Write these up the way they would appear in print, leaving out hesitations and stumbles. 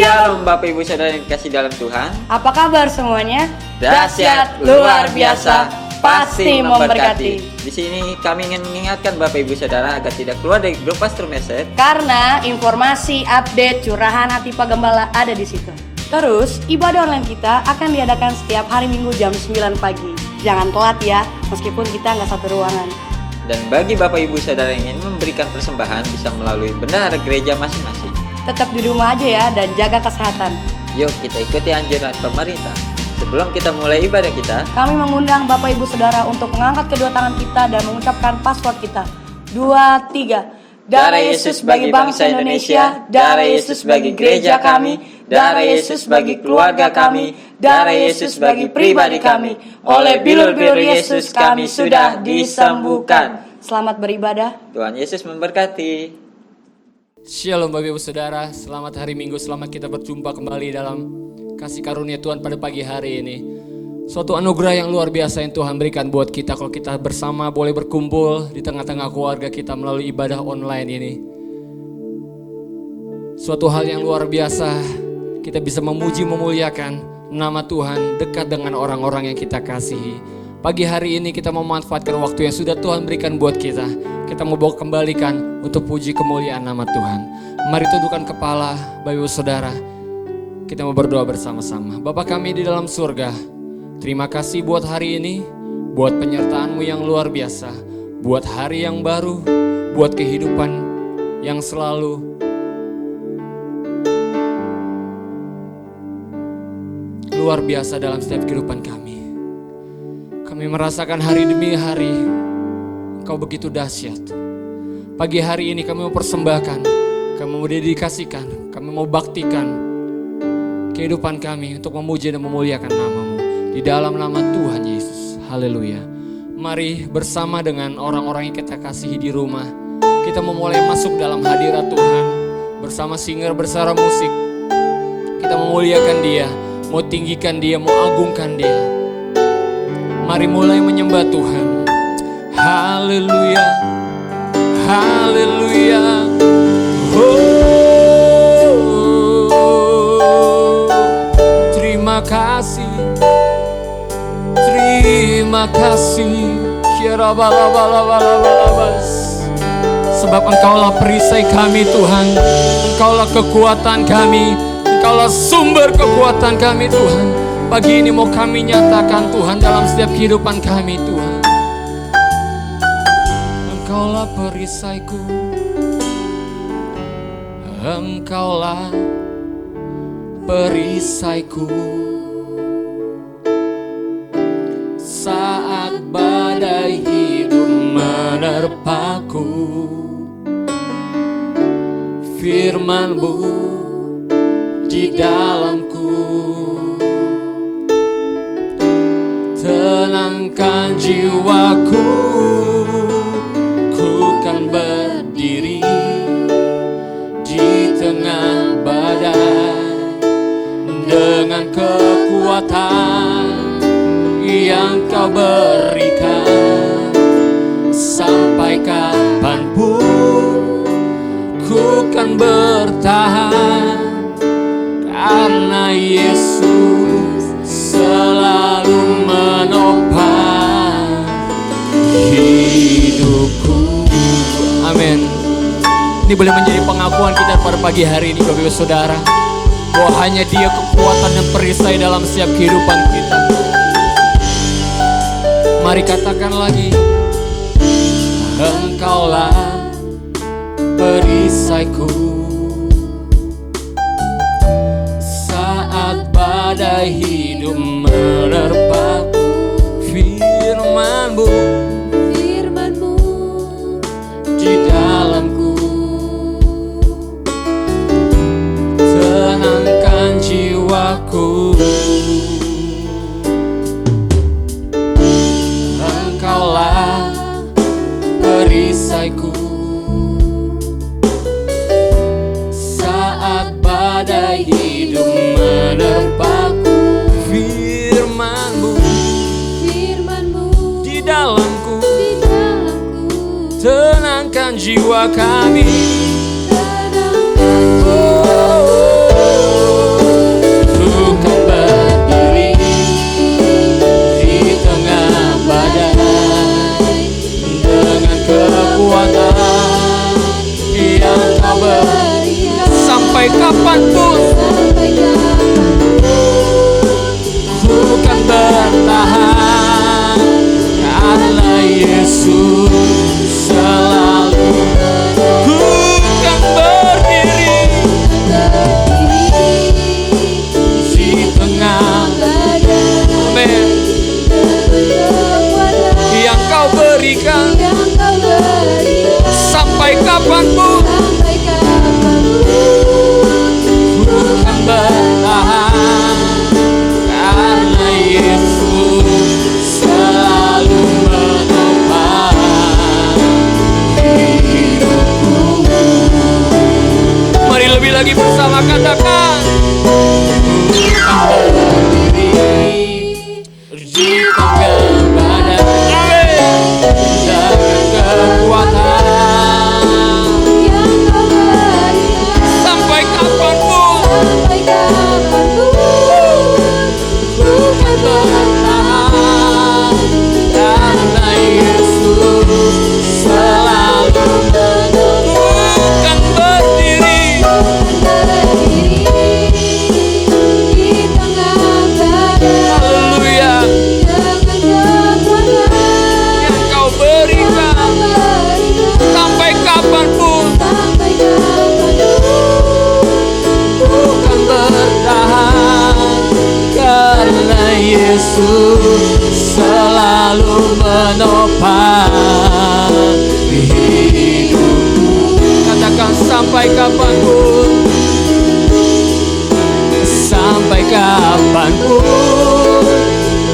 Shalom Bapak Ibu Saudara yang dikasih dalam Tuhan. Apa kabar semuanya? Dahsyat, luar biasa, pasti memberkati. Di sini kami ingin mengingatkan Bapak Ibu Saudara agar tidak keluar dari grup Pastor Message, Karena informasi, update, curahan hati Pak Gembala ada di situ. Terus, ibadah online kita akan diadakan setiap hari Minggu jam 9 pagi. Jangan telat ya, meskipun kita nggak satu ruangan. dan bagi Bapak Ibu Saudara yang ingin memberikan persembahan bisa melalui bendahara gereja masing-masing. Tetap di rumah aja ya dan jaga kesehatan. Yuk kita ikuti anjuran pemerintah. Sebelum kita mulai ibadah kita, Kami mengundang Bapak Ibu Saudara untuk mengangkat kedua tangan kita dan mengucapkan password kita. 2, 3. Darah Yesus bagi bangsa Indonesia, darah Yesus bagi gereja kami, darah Yesus bagi keluarga kami, darah Yesus bagi pribadi kami. Oleh bilur-bilur Yesus kami sudah disembuhkan. Selamat beribadah. Tuhan Yesus memberkati. Shalom Bapak Ibu Saudara, selamat hari Minggu, selamat kita berjumpa kembali dalam kasih karunia Tuhan pada pagi hari ini. Suatu anugerah yang luar biasa yang Tuhan berikan buat kita kalau kita bersama boleh berkumpul di tengah-tengah keluarga kita melalui ibadah online ini. Suatu hal yang luar biasa, kita bisa memuji memuliakan nama Tuhan dekat dengan orang-orang yang kita kasihi. Pagi hari ini kita mau memanfaatkan waktu yang sudah Tuhan berikan buat kita. Kita mau bawa kembalikan untuk puji kemuliaan nama Tuhan. Mari tundukkan kepala Bapak Ibu Saudara. Kita mau berdoa bersama-sama. Bapa kami di dalam surga, terima kasih buat hari ini, buat penyertaan-Mu yang luar biasa, buat hari yang baru, buat kehidupan yang selalu luar biasa dalam setiap kehidupan kami. Kami merasakan hari demi hari Engkau begitu dahsyat. Pagi hari ini kami mau persembahkan, kami mau dedikasikan, kami mau baktikan kehidupan kami untuk memuji dan memuliakan nama-Mu. Di dalam nama Tuhan Yesus. Haleluya. Mari bersama dengan orang-orang yang kita kasihi di rumah, kita memulai masuk dalam hadirat Tuhan. Bersama singer bersara musik, kita memuliakan Dia, mau tinggikan Dia, mau agungkan Dia. Mari mulai menyembah Tuhan. Haleluya, haleluya. Terima kasih, terima kasih. Sebab Engkaulah perisai kami Tuhan, Engkaulah kekuatan kami, Engkaulah sumber kekuatan kami Tuhan. Pagi ini mau kami nyatakan Tuhan dalam setiap kehidupan kami Tuhan. Engkaulah perisaiku, Engkaulah perisaiku. Saat badai hidup menerpaku, firman-Mu di dalamku. Tenangkan jiwaku, ku kan berdiri di tengah badai dengan kekuatan yang Kau berikan. Sampai kapanpun ku kan bertahan, karena Yesus selalu menopang hidupku. Amin. Ini boleh menjadi pengakuan kita pada pagi hari ini Bapak Ibu Saudara, bahwa hanya Dia kekuatan dan perisai dalam setiap kehidupan kita. Mari katakan lagi, Engkaulah perisaiku. Saat badai hidup menerpaku, firman-Mu di dalamku. Tenangkan jiwaku, Engkaulah perisaiku. Saat badai hidup menerpaku, firman-Mu di dalamku. Tenangkan jiwa kami. Oh, kekuatan yang kau berikan. Sampai kapanpun ku kan bertahan, karena Yesus selalu. Ku kan berdiri di tengah amin yang kau berikan. Sampai kapanpun ku kan bertahan, karena Yesus selalu menopang hidupku. Mari lebih lagi bersama katakan, ku kan berdiri di tengah badai dengan kekuatan sampai kapanpun ku kan bertahan, karena Yesus selalu menopang. Ku kan berdiri haleluya yang kau berikan. Sampai kapanpun ku kan bertahan, karena Yesus selalu menopang hidupku. Katakan sampai kapanpun, sampai kapanpun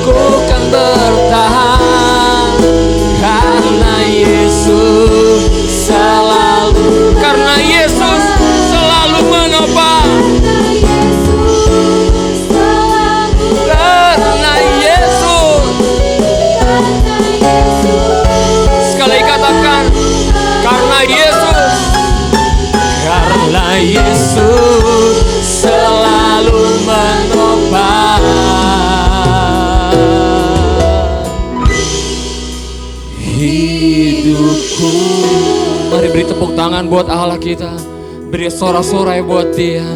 ku kan bertahan, karena Yesus selalu, karena Yesus selalu menopang, karena Yesus. Sekali katakan, karena Yesus, karena Yesus selalu menopang hidupku. Mari beri tepuk tangan buat Allah kita, beri sorak-sorai buat Dia,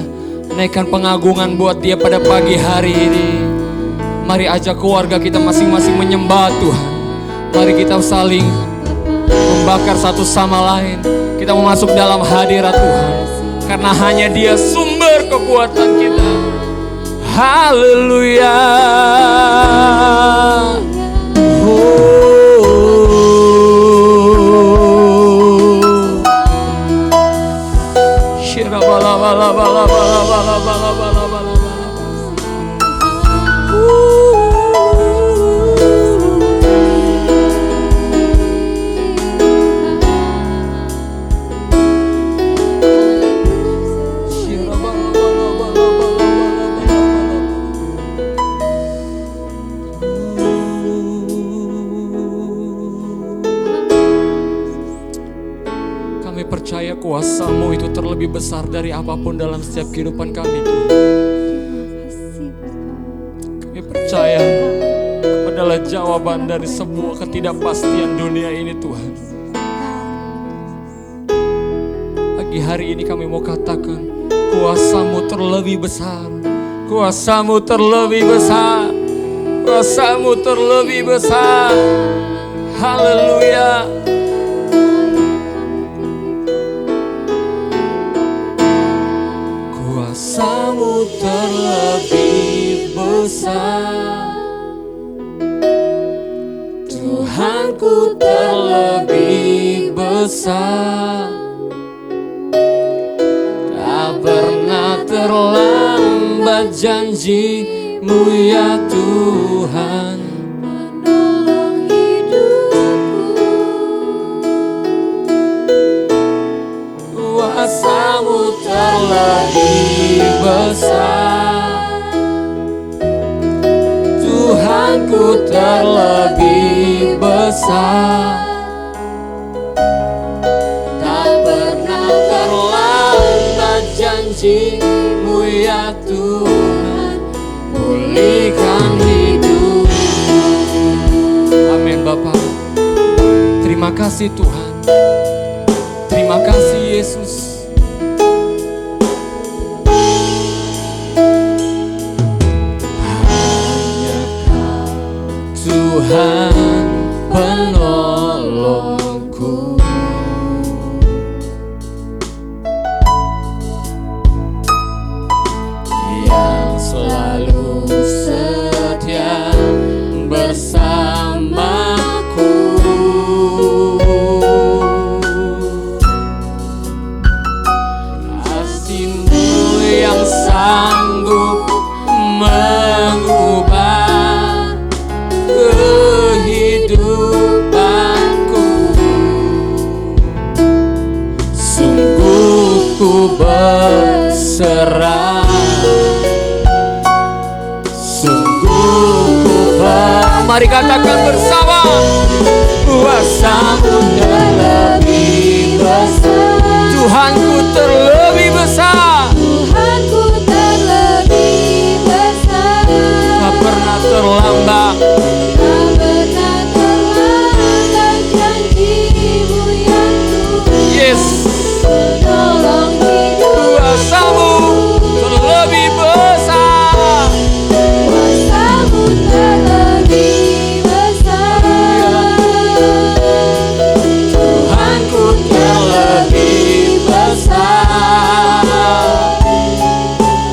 naikkan pengagungan buat Dia pada pagi hari ini. Mari ajak keluarga kita masing-masing menyembah Tuhan. Mari kita saling membakar satu sama lain. Kita mau masuk dalam hadirat Tuhan, karena hanya Dia sumber kekuatan kita. Haleluya. Kami percaya kuasa-Mu itu terlebih besar dari apapun dalam setiap kehidupan kami, Tuhan. Kami percaya adalah jawaban dari semua ketidakpastian dunia ini, Tuhan. Pagi hari ini kami mau katakan, kuasa-Mu terlebih besar, kuasa-Mu terlebih besar, kuasa-Mu terlebih besar. Haleluya. Kuasa-Mu terlebih besar, Tuhanku terlebih besar. Tak pernah terlambat janji-Mu ya Tuhan. Menolong hidupku. Kuasa-Mu terlebih besar, Tuhanku terlebih besar. Tak pernah terlambat janji-Mu ya Tuhan, pulihkan hidupku. Amin Bapa. Terima kasih Tuhan. Terima kasih Yesus. Hanya Kau Tuhan penolongku. Yang selalu setia bersamaku. Kasih-Mu yang sanggup mengubah kehidupanku. Sungguh ku berserah, sungguh ku berserah. Mari katakan bersama, kuasa-Mu terlebih besar. Tuhanku terlebih besar. Tuhanku terlebih besar. Tak pernah terlambat. Tak pernah terlambat janji-Mu yang tulus. Yes, Menolong hidup. kuasa-Mu terlebih besar. Kuasa-Mu terlebih besar. Tuhanku terlebih besar.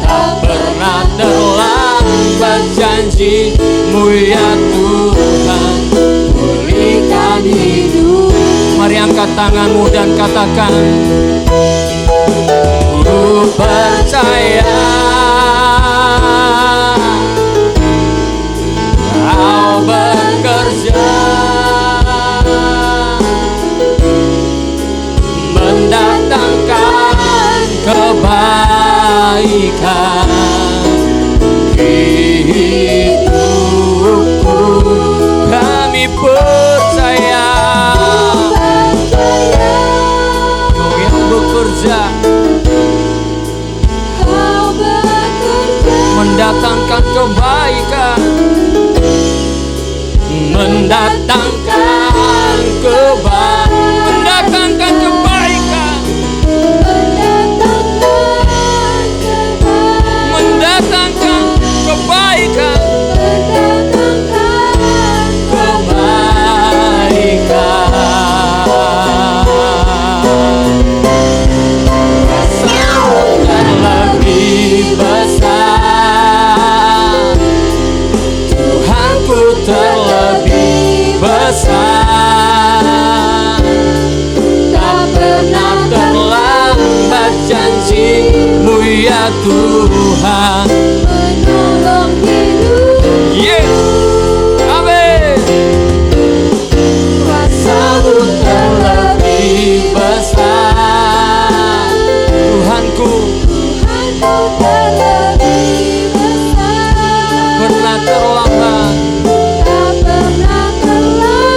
Tak pernah terlambat janji-Mu ya Tuhan, pulihkan hidup. Mari angkat tanganmu dan katakan, ku percaya Kau bekerja mendatangkan kebaikan hidupku. Kami percaya Kau yang bekerja Kau bekerja mendatangkan kebaikan, mendatangkan kebaikan, mendatangkan kebaikan, mendatangkan kebaikan, Kuasa-Mu terlebih besar. Tuhanku terlebih besar. Tak pernah terlambat janji-Mu ya Tuhan. menolong hidup. Yes, amin. Kuasa-Mu Terlebih besar. Tuhanku Tuhanku terlebih besar. pernah terlambat. Tak pernah terlambat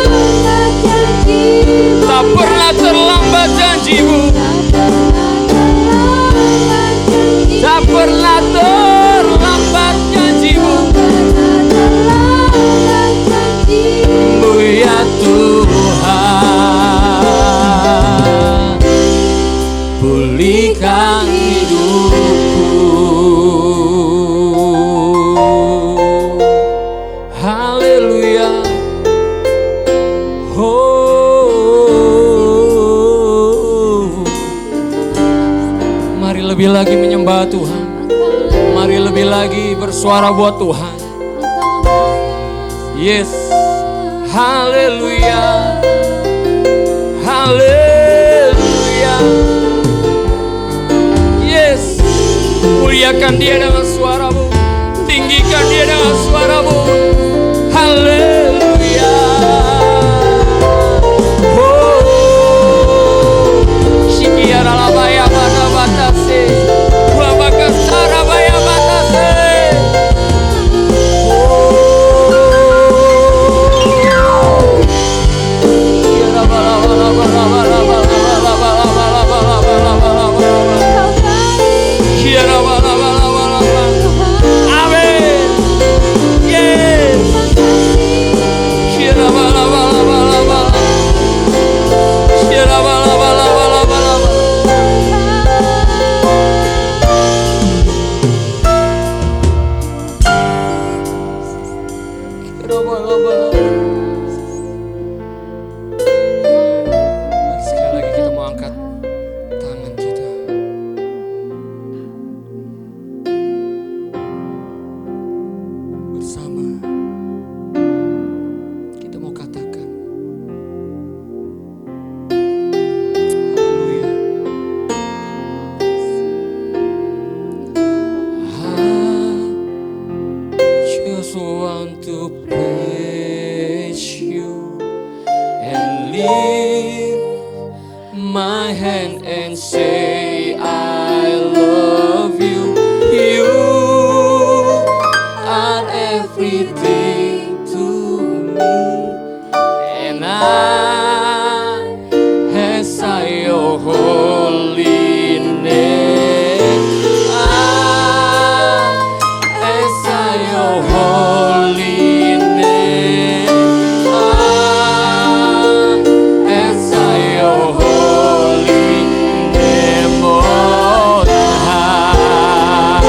janji-Mu. Tak pernah terlambat janji-Mu. Tak pernah terlambat janji-Mu. Tak pernah terlambat janji-Mu ya Tuhan, pulihkan hidupku. Haleluya. Oh, mari lebih lagi menyembah Tuhan. Mari lebih lagi bersuara buat Tuhan. Yes, haleluya, haleluya. Yes, muliakan Dia dengan suaramu, tinggikan Dia dengan suaramu. Haleluya. Oh, shikiara labaya bata batase, wabaka sarabaya batase. hand and say I love you. You are everything to me, and as I your holy name, as I your holy name, as I your holy name on high.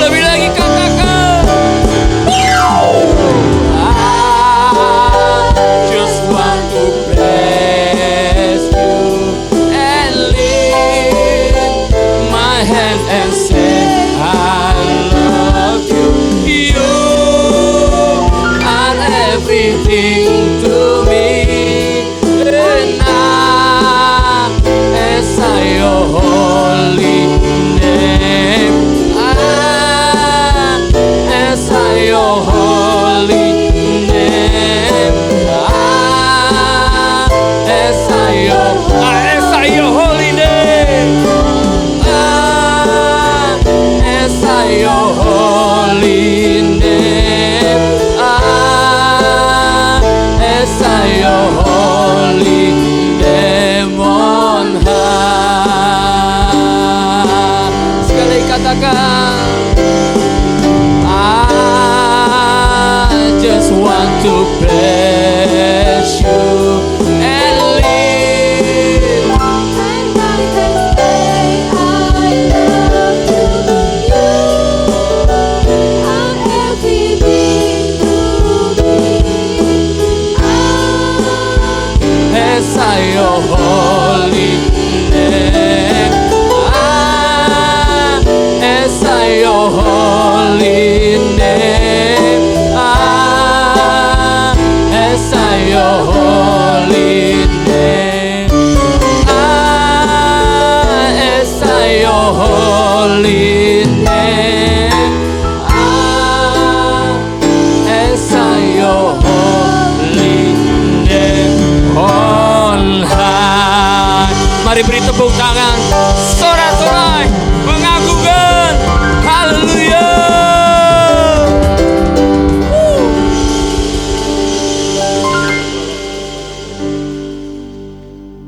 Lebih lagi katakan, I just want to bless you and lift my hand and say I love you. You are everything to me, and as I your holy name, as I your holy name, as I your holy name, as I your holy name, as I your holy name on high. Sekali katakan, I just want to bless you and live. And I can say I love you. You are everything to me. As I your holy name, as I your holy name, as I your holy name, as I your holy name, as I your holy name on high. Mari beri tepuk tangan, sorak-sorai, mengagungkan, haleluya.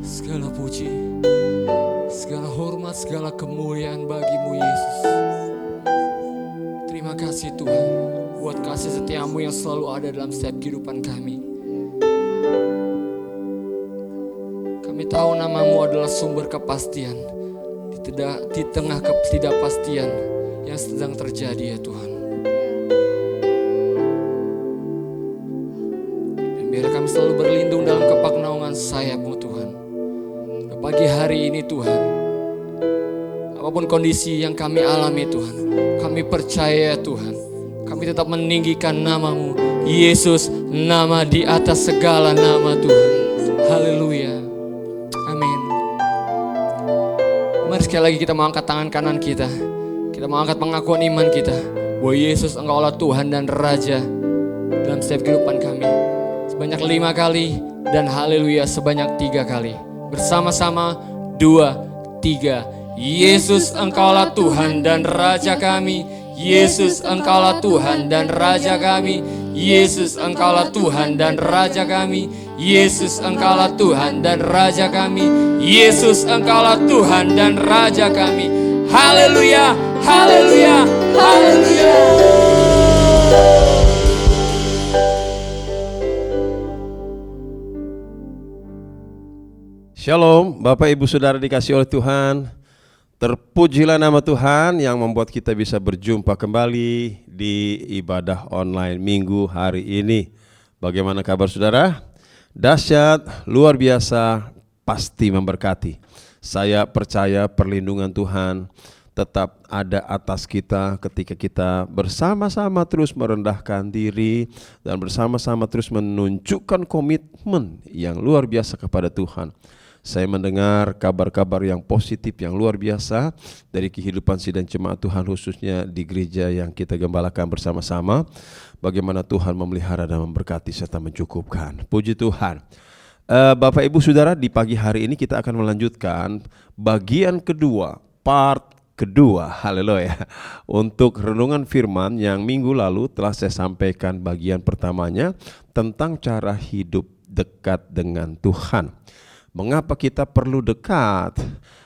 Segala puji, segala hormat, segala kemuliaan bagimu Yesus. Terima kasih Tuhan buat kasih setiamu yang selalu ada dalam setiap kehidupan kami. Kami tahu namamu adalah sumber kepastian di tengah ketidakpastian yang sedang terjadi ya Tuhan. Dan biar kami selalu berlindung dalam kepak naungan sayap-Mu Tuhan. Dan pagi hari ini Tuhan, apapun kondisi yang kami alami Tuhan, kami percaya Tuhan, kami tetap meninggikan namamu Yesus, nama di atas segala nama Tuhan. Haleluya. Amin. Mari sekali lagi kita mau angkat tangan kanan kita. Kita mau angkat pengakuan iman kita bahwa Yesus Engkaulah Tuhan dan Raja dalam setiap kehidupan kami. Sebanyak 5 kali dan haleluya sebanyak 3 kali. Bersama-sama 2, 3. Yesus Engkaulah Tuhan dan Raja kami. Yesus Engkaulah Tuhan dan Raja kami. Yesus Engkaulah Tuhan dan Raja kami. Yesus Engkaulah Tuhan dan Raja kami. Yesus Engkaulah Tuhan dan Raja kami. Haleluya, haleluya, haleluya. Shalom, Bapak Ibu Saudara dikasih oleh Tuhan. Terpujilah nama Tuhan yang membuat kita bisa berjumpa kembali di ibadah online minggu hari ini. Bagaimana kabar saudara? Dahsyat, luar biasa, pasti memberkati. Saya percaya perlindungan Tuhan tetap ada atas kita ketika kita bersama-sama terus merendahkan diri dan bersama-sama terus menunjukkan komitmen yang luar biasa kepada Tuhan. Saya mendengar kabar-kabar yang positif yang luar biasa dari kehidupan sidang jemaat Tuhan, khususnya di gereja yang kita gembalakan bersama-sama. Bagaimana Tuhan memelihara dan memberkati serta mencukupkan. Puji Tuhan. Bapak Ibu Saudara, di pagi hari ini kita akan melanjutkan bagian kedua, part kedua, haleluya, untuk renungan firman yang minggu lalu telah saya sampaikan bagian pertamanya tentang cara hidup dekat dengan Tuhan. Mengapa kita perlu dekat?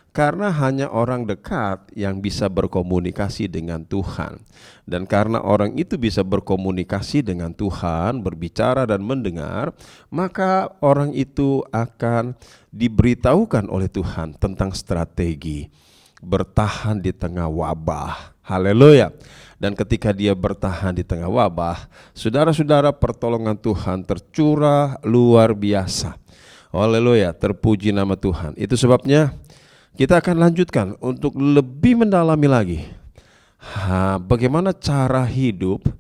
Karena hanya orang dekat yang bisa berkomunikasi dengan Tuhan. Dan karena orang itu bisa berkomunikasi dengan Tuhan, berbicara dan mendengar, maka orang itu akan diberitahukan oleh Tuhan tentang strategi bertahan di tengah wabah. Haleluya. Dan ketika dia bertahan di tengah wabah, saudara-saudara, pertolongan Tuhan tercurah luar biasa. Haleluya, terpuji nama Tuhan. Itu sebabnya kita akan lanjutkan untuk lebih mendalami lagi bagaimana cara hidup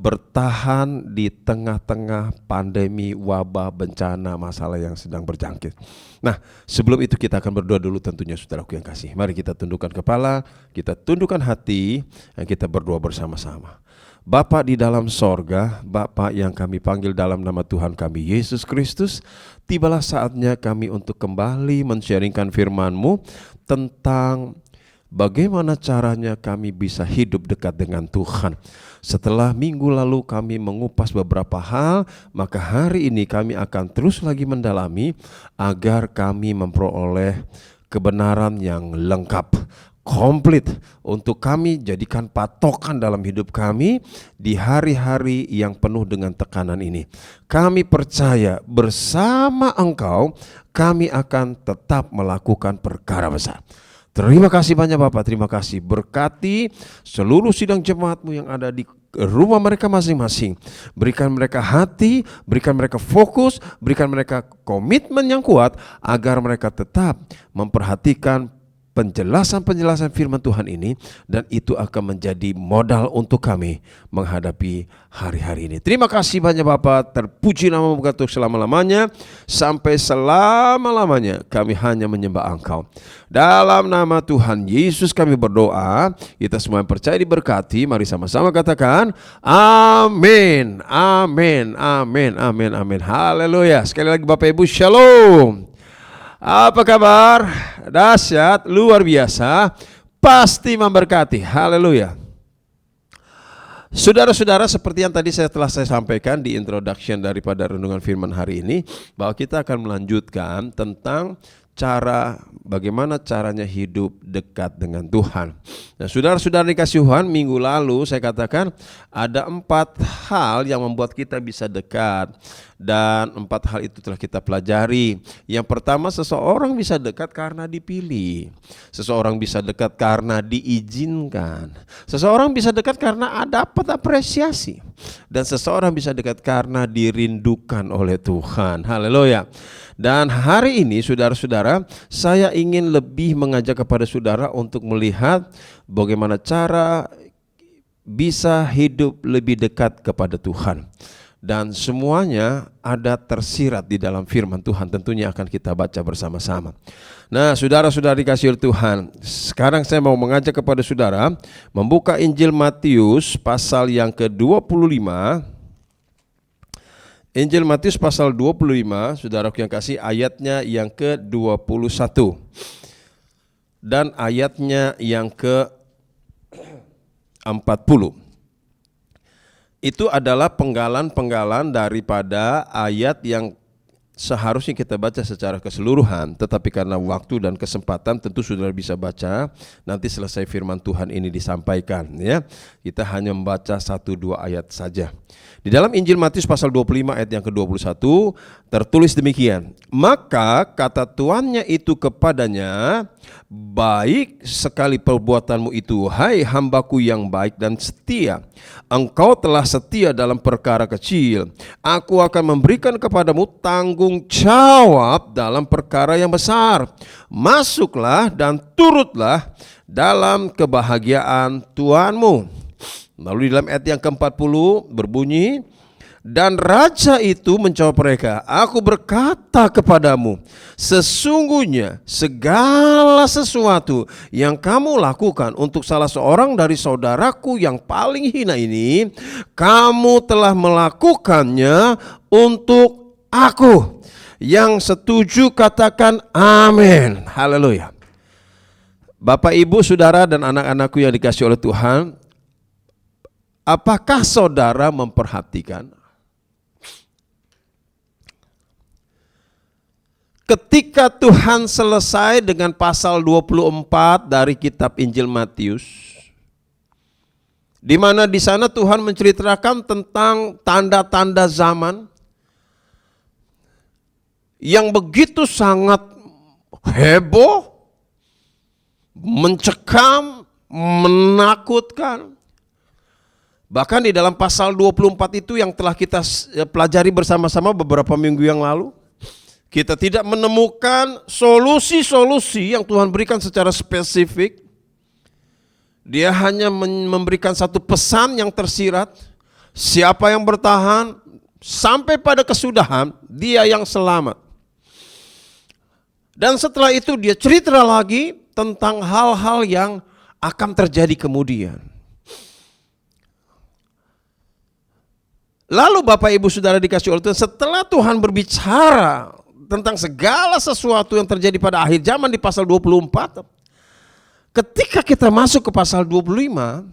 bertahan di tengah-tengah pandemi, wabah, bencana, masalah yang sedang berjangkit. Nah, sebelum itu kita akan berdoa dulu tentunya, saudaraku yang kasih. Mari kita tundukkan kepala, kita tundukkan hati, dan kita berdoa bersama-sama. Bapa di dalam sorga, Bapa yang kami panggil dalam nama Tuhan kami Yesus Kristus, tibalah saatnya kami untuk kembali men-sharingkan firman-Mu tentang bagaimana caranya kami bisa hidup dekat dengan Tuhan. Setelah minggu lalu kami mengupas beberapa hal, maka hari ini kami akan terus lagi mendalami agar kami memperoleh kebenaran yang lengkap, komplit, untuk kami jadikan patokan dalam hidup kami di hari-hari yang penuh dengan tekanan ini. Kami percaya bersama Engkau kami akan tetap melakukan perkara besar. Terima kasih banyak Bapak, terima kasih. Berkati seluruh sidang jemaat-Mu yang ada di rumah mereka masing-masing. Berikan mereka hati, berikan mereka fokus, berikan mereka komitmen yang kuat agar mereka tetap memperhatikan penjelasan-penjelasan firman Tuhan ini, dan itu akan menjadi modal untuk kami menghadapi hari-hari ini. Terima kasih banyak Bapak, terpuji nama-Mu untuk selama-lamanya, sampai selama-lamanya kami hanya menyembah Engkau. Dalam nama Tuhan Yesus kami berdoa, kita semua yang percaya diberkati, mari sama-sama katakan amin, amin, amin, amin, amin. Haleluya. Sekali lagi Bapak Ibu, shalom. Apa kabar? Dahsyat, luar biasa, pasti memberkati. Haleluya. Saudara-saudara, seperti yang tadi telah saya sampaikan di introduction daripada renungan firman hari ini, bahwa kita akan melanjutkan tentang bagaimana caranya hidup dekat dengan Tuhan. Nah, saudara-saudara dikasih Tuhan, minggu lalu saya katakan ada 4 hal yang membuat kita bisa dekat, dan 4 hal itu telah kita pelajari. Yang pertama, seseorang bisa dekat karena dipilih, seseorang bisa dekat karena diizinkan, seseorang bisa dekat karena dapat apresiasi, dan seseorang bisa dekat karena dirindukan oleh Tuhan. Haleluya. Dan hari ini saudara-saudara, saya ingin lebih mengajak kepada saudara untuk melihat bagaimana cara bisa hidup lebih dekat kepada Tuhan. Dan semuanya ada tersirat di dalam firman Tuhan, tentunya akan kita baca bersama-sama. Nah, saudara-saudara dikasihi oleh Tuhan, sekarang saya mau mengajak kepada saudara membuka Injil Matius pasal yang ke-25. Injil Matius pasal 25, saudaraku yang kasih, ayatnya yang ke-21 dan ayatnya yang ke-40. Itu adalah penggalan-penggalan daripada ayat yang seharusnya kita baca secara keseluruhan, tetapi karena waktu dan kesempatan tentu saudara bisa baca nanti selesai firman Tuhan ini disampaikan, ya. Kita hanya membaca 1-2 ayat saja. Di dalam Injil Matius pasal 25 ayat yang ke-21 tertulis demikian. Maka kata tuannya itu kepadanya, baik sekali perbuatanmu itu, hai hambaku yang baik dan setia. Engkau telah setia dalam perkara kecil, aku akan memberikan kepadamu tanggung jawab dalam perkara yang besar. Masuklah dan turutlah dalam kebahagiaan Tuhanmu. Lalu di dalam ayat yang ke-40 berbunyi, dan raja itu menjawab mereka, aku berkata kepadamu, sesungguhnya segala sesuatu yang kamu lakukan untuk salah seorang dari saudaraku yang paling hina ini, kamu telah melakukannya untuk aku. Yang setuju katakan amin. Haleluya. Bapak, Ibu, Saudara, dan anak-anakku yang dikasihi oleh Tuhan, apakah saudara memperhatikan ketika Tuhan selesai dengan pasal 24 dari kitab Injil Matius, di mana di sana Tuhan menceritakan tentang tanda-tanda zaman yang begitu sangat heboh, mencekam, menakutkan. Bahkan di dalam pasal 24 itu yang telah kita pelajari bersama-sama beberapa minggu yang lalu, kita tidak menemukan solusi-solusi yang Tuhan berikan secara spesifik. Dia hanya memberikan satu pesan yang tersirat, siapa yang bertahan sampai pada kesudahan, dia yang selamat. Dan setelah itu dia cerita lagi tentang hal-hal yang akan terjadi kemudian. Lalu Bapak, Ibu, Saudara dikasihi oleh Tuhan, setelah Tuhan berbicara tentang segala sesuatu yang terjadi pada akhir zaman di pasal 24, ketika kita masuk ke pasal 25,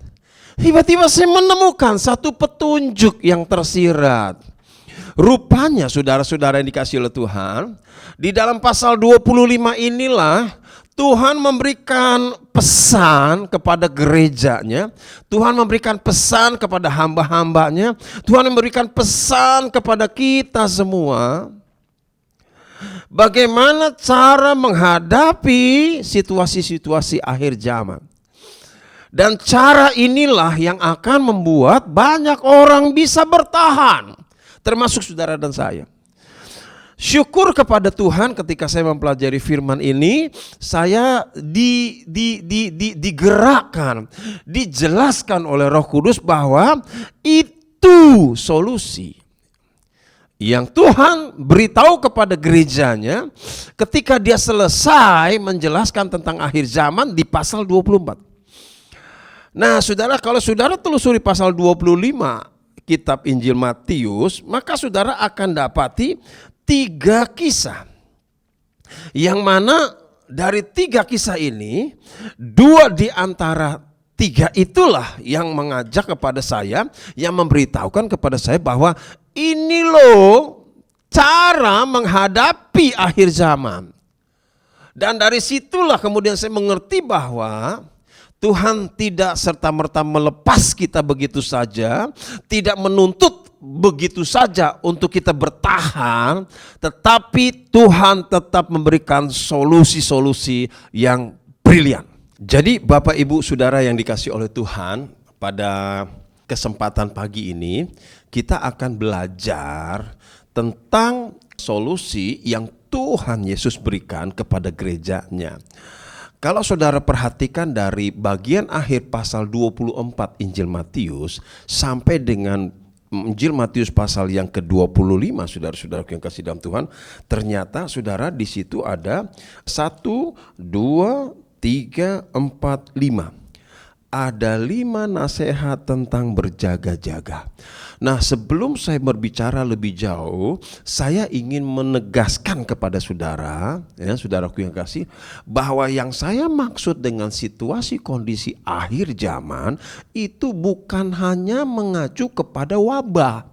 tiba-tiba saya menemukan satu petunjuk yang tersirat. Rupanya saudara-saudara yang dikasihi oleh Tuhan, di dalam pasal 25 inilah Tuhan memberikan pesan kepada gerejanya, Tuhan memberikan pesan kepada hamba-hambanya, Tuhan memberikan pesan kepada kita semua, bagaimana cara menghadapi situasi-situasi akhir zaman. Dan cara inilah yang akan membuat banyak orang bisa bertahan, termasuk saudara dan saya. Syukur kepada Tuhan ketika saya mempelajari firman ini, saya digerakkan, dijelaskan oleh Roh Kudus bahwa itu solusi yang Tuhan beritahu kepada gerejanya ketika dia selesai menjelaskan tentang akhir zaman di pasal 24. Nah saudara, kalau saudara telusuri pasal 25 kitab Injil Matius, maka saudara akan dapati 3 kisah, yang mana dari 3 kisah ini 2 di antara 3 itulah yang mengajak kepada saya, yang memberitahukan kepada saya bahwa ini loh cara menghadapi akhir zaman. Dan dari situlah kemudian saya mengerti bahwa Tuhan tidak serta-merta melepas kita begitu saja, tidak menuntut begitu saja untuk kita bertahan, tetapi Tuhan tetap memberikan solusi-solusi yang brilian. Jadi Bapak, Ibu, Saudara yang dikasihi oleh Tuhan, pada kesempatan pagi ini kita akan belajar tentang solusi yang Tuhan Yesus berikan kepada gerejanya. Kalau saudara perhatikan dari bagian akhir pasal 24 Injil Matius sampai dengan Injil Matius pasal yang ke-25, saudara-saudara yang kasih dalam Tuhan, ternyata saudara di situ ada 1, 2, 3, 4, 5. Ada 5 nasihat tentang berjaga-jaga. Nah, sebelum saya berbicara lebih jauh, saya ingin menegaskan kepada saudara, ya, saudaraku yang kasih, bahwa yang saya maksud dengan situasi kondisi akhir zaman itu bukan hanya mengacu kepada wabah,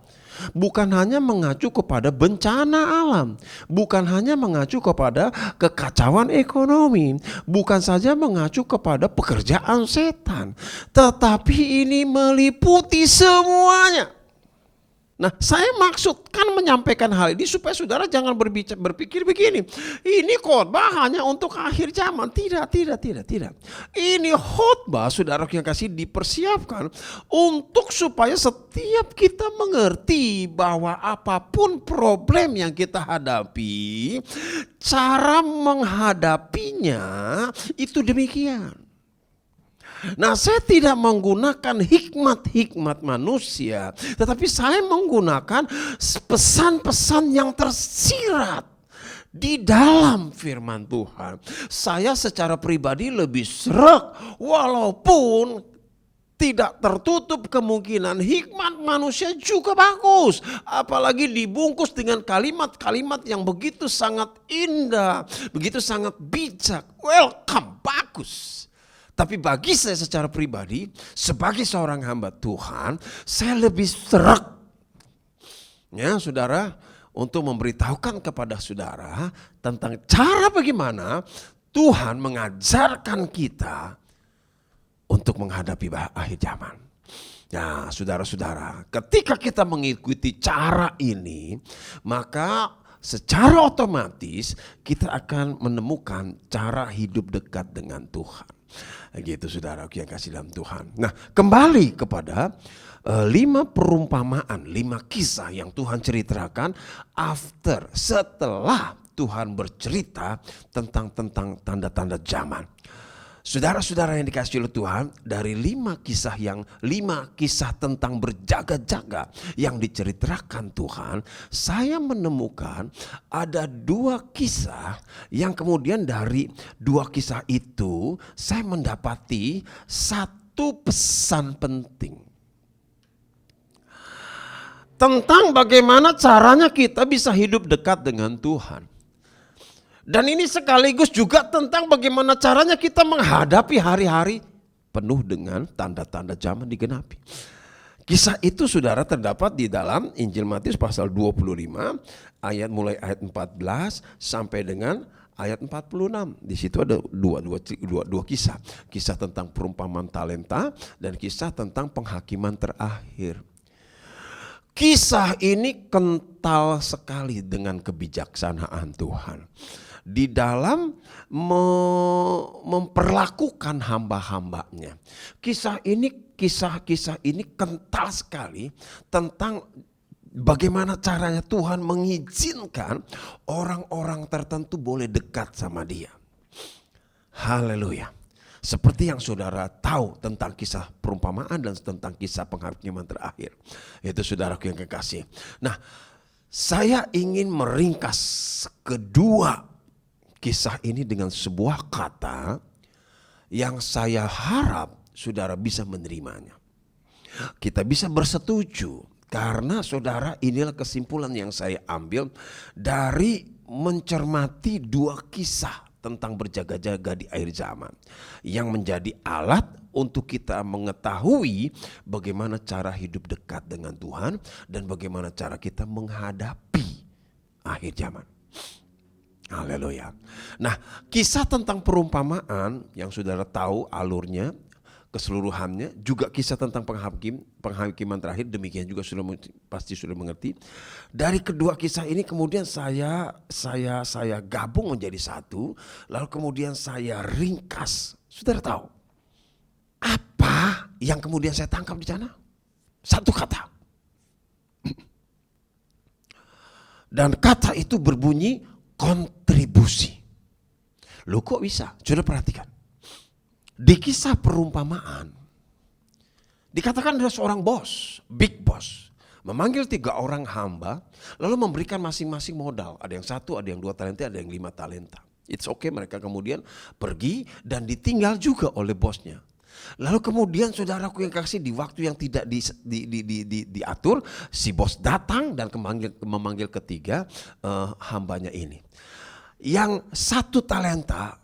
bukan hanya mengacu kepada bencana alam, bukan hanya mengacu kepada kekacauan ekonomi, bukan saja mengacu kepada pekerjaan setan, tetapi ini meliputi semuanya. Nah, saya maksudkan menyampaikan hal ini supaya saudara jangan berpikir begini, ini khotbah hanya untuk akhir zaman. Tidak. Ini khotbah, saudara yang kasih, dipersiapkan untuk supaya setiap kita mengerti bahwa apapun problem yang kita hadapi, cara menghadapinya itu demikian. Nah, saya tidak menggunakan hikmat-hikmat manusia, tetapi saya menggunakan pesan-pesan yang tersirat di dalam firman Tuhan. Saya secara pribadi lebih sreg, walaupun Tidak tertutup kemungkinan hikmat manusia juga bagus. Apalagi dibungkus dengan kalimat-kalimat yang begitu sangat indah, begitu sangat bijak. Welcome, bagus. Tapi bagi saya secara pribadi, sebagai seorang hamba Tuhan, saya lebih serak. Ya saudara, untuk memberitahukan kepada saudara tentang cara bagaimana Tuhan mengajarkan kita untuk menghadapi akhir zaman. Nah, saudara-saudara, ketika kita mengikuti cara ini, maka secara otomatis kita akan menemukan cara hidup dekat dengan Tuhan. Gitu saudara yang kasih dalam Tuhan. Nah, kembali kepada 5 perumpamaan, 5 kisah yang Tuhan ceritakan setelah Tuhan bercerita tentang tanda-tanda zaman. Saudara-saudara yang dikasihi oleh Tuhan, dari 5 kisah tentang berjaga-jaga yang diceritakan Tuhan, saya menemukan ada 2 kisah yang kemudian dari 2 kisah itu saya mendapati satu pesan penting. Tentang bagaimana caranya kita bisa hidup dekat dengan Tuhan. Dan ini sekaligus juga tentang bagaimana caranya kita menghadapi hari-hari penuh dengan tanda-tanda zaman digenapi. Kisah itu saudara terdapat di dalam Injil Matius pasal 25 mulai ayat 14 sampai dengan ayat 46. Di situ ada dua kisah. Kisah tentang perumpamaan talenta dan kisah tentang penghakiman terakhir. Kisah ini kental sekali dengan kebijaksanaan Tuhan. Di dalam memperlakukan hamba-hambanya. Kisah ini kental sekali tentang bagaimana caranya Tuhan mengizinkan orang-orang tertentu boleh dekat sama Dia. Haleluya. Seperti yang saudara tahu tentang kisah perumpamaan dan tentang kisah penghakiman terakhir. Itu saudaraku yang kekasih. Nah, saya ingin meringkas kedua kisah ini dengan sebuah kata yang saya harap saudara bisa menerimanya. Kita bisa bersetuju karena saudara, inilah kesimpulan yang saya ambil dari mencermati 2 kisah tentang berjaga-jaga di akhir zaman yang menjadi alat untuk kita mengetahui bagaimana cara hidup dekat dengan Tuhan dan bagaimana cara kita menghadapi akhir zaman. Haleluya. Nah, kisah tentang perumpamaan yang saudara tahu alurnya, keseluruhannya, juga kisah tentang penghakiman terakhir, demikian juga pasti sudah mengerti. Dari kedua kisah ini kemudian saya gabung menjadi satu, lalu kemudian saya ringkas. Saudara tahu apa yang kemudian saya tangkap di sana? Satu kata. Dan kata itu berbunyi kontribusi. Loh kok bisa? Coba perhatikan. Di kisah perumpamaan dikatakan ada seorang bos, big boss, memanggil 3 orang hamba lalu memberikan masing-masing modal. Ada yang 1, ada yang 2 talenta, ada yang 5 talenta. It's okay, mereka kemudian pergi dan ditinggal juga oleh bosnya. Lalu kemudian saudaraku yang kasih, di waktu yang tidak diatur, si bos datang dan memanggil ketiga hambanya ini. Yang 1 talenta,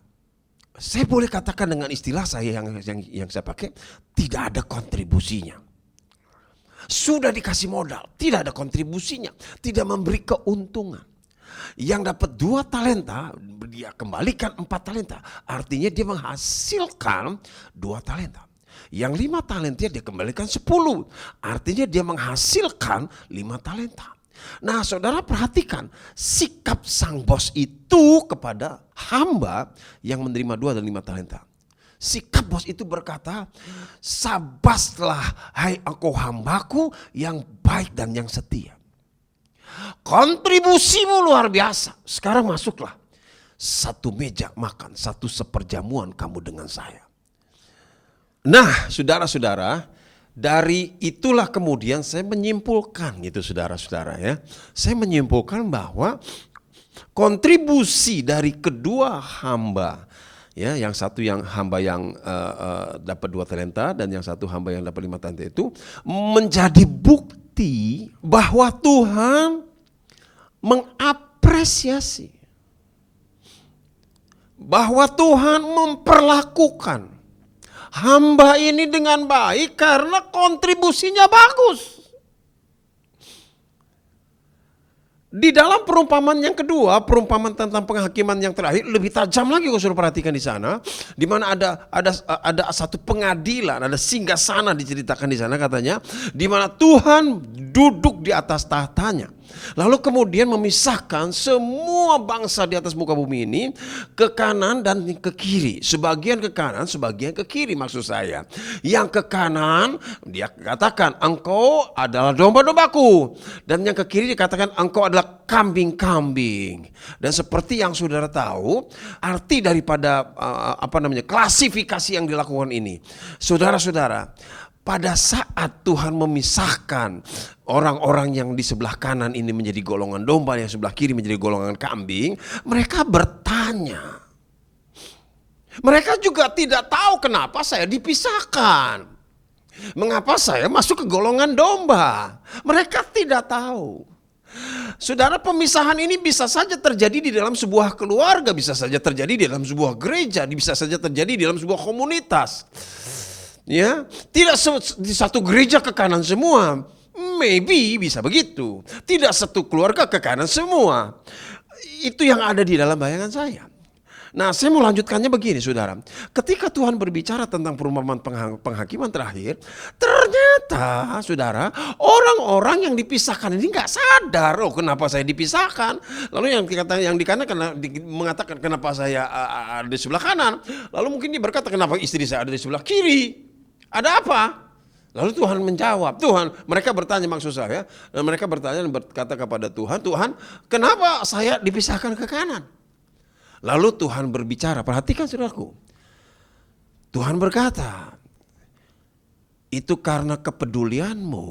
saya boleh katakan dengan istilah saya yang saya pakai, tidak ada kontribusinya. Sudah dikasih modal, tidak ada kontribusinya, tidak memberi keuntungan. Yang dapat 2 talenta, dia kembalikan 4 talenta. Artinya dia menghasilkan 2 talenta. Yang 5 talenta dia kembalikan 10. Artinya dia menghasilkan 5 talenta. Nah, saudara perhatikan sikap sang bos itu kepada hamba yang menerima 2 dan 5 talenta. Sikap bos itu berkata, sabaslah hai engkau hambaku yang baik dan yang setia. Kontribusimu luar biasa. Sekarang masuklah 1 meja makan, 1 seperjamuan kamu dengan saya. Nah, saudara-saudara, dari itulah kemudian saya menyimpulkan gitu saudara-saudara ya. Saya menyimpulkan bahwa kontribusi dari kedua hamba Ya, yang satu yang hamba yang dapat 2 talenta dan yang satu hamba yang dapat 5 talenta itu menjadi bukti bahwa Tuhan mengapresiasi, bahwa Tuhan memperlakukan hamba ini dengan baik karena kontribusinya bagus. Di dalam perumpamaan yang kedua, perumpamaan tentang penghakiman yang terakhir lebih tajam lagi kalau sudah perhatikan di sana, di mana ada satu pengadilan, ada singgasana diceritakan di sana katanya, di mana Tuhan duduk di atas tahtanya. Lalu kemudian memisahkan semua bangsa di atas muka bumi ini ke kanan dan ke kiri. Sebagian ke kanan, sebagian ke kiri maksud saya. Yang ke kanan dia katakan engkau adalah domba-dombaku. Dan yang ke kiri dikatakan engkau adalah kambing-kambing. Dan seperti yang saudara tahu, arti daripada klasifikasi yang dilakukan ini. Saudara-saudara, pada saat Tuhan memisahkan orang-orang yang di sebelah kanan ini menjadi golongan domba, yang sebelah kiri menjadi golongan kambing, mereka bertanya. Mereka juga tidak tahu kenapa saya dipisahkan. Mengapa saya masuk ke golongan domba? Mereka tidak tahu. Saudara, pemisahan ini bisa saja terjadi di dalam sebuah keluarga, bisa saja terjadi di dalam sebuah gereja, bisa saja terjadi di dalam sebuah komunitas. Ya, tidak di satu gereja ke kanan semua. Maybe bisa begitu. Tidak satu keluarga ke kanan semua. Itu yang ada di dalam bayangan saya. Nah, saya mau lanjutkannya begini, saudara. Ketika Tuhan berbicara tentang perumpamaan penghakiman terakhir, ternyata, saudara, orang-orang yang dipisahkan ini nggak sadar, oh kenapa saya dipisahkan. Lalu yang mengatakan kenapa saya ada di sebelah kanan. Lalu mungkin dia berkata kenapa istri saya ada di sebelah kiri. Ada apa? Lalu Tuhan menjawab. Mereka bertanya maksud saya, dan mereka bertanya dan berkata kepada Tuhan, Tuhan, kenapa saya dipisahkan ke kanan? Lalu Tuhan berbicara, perhatikan saudaraku. Tuhan berkata, itu karena kepedulianmu.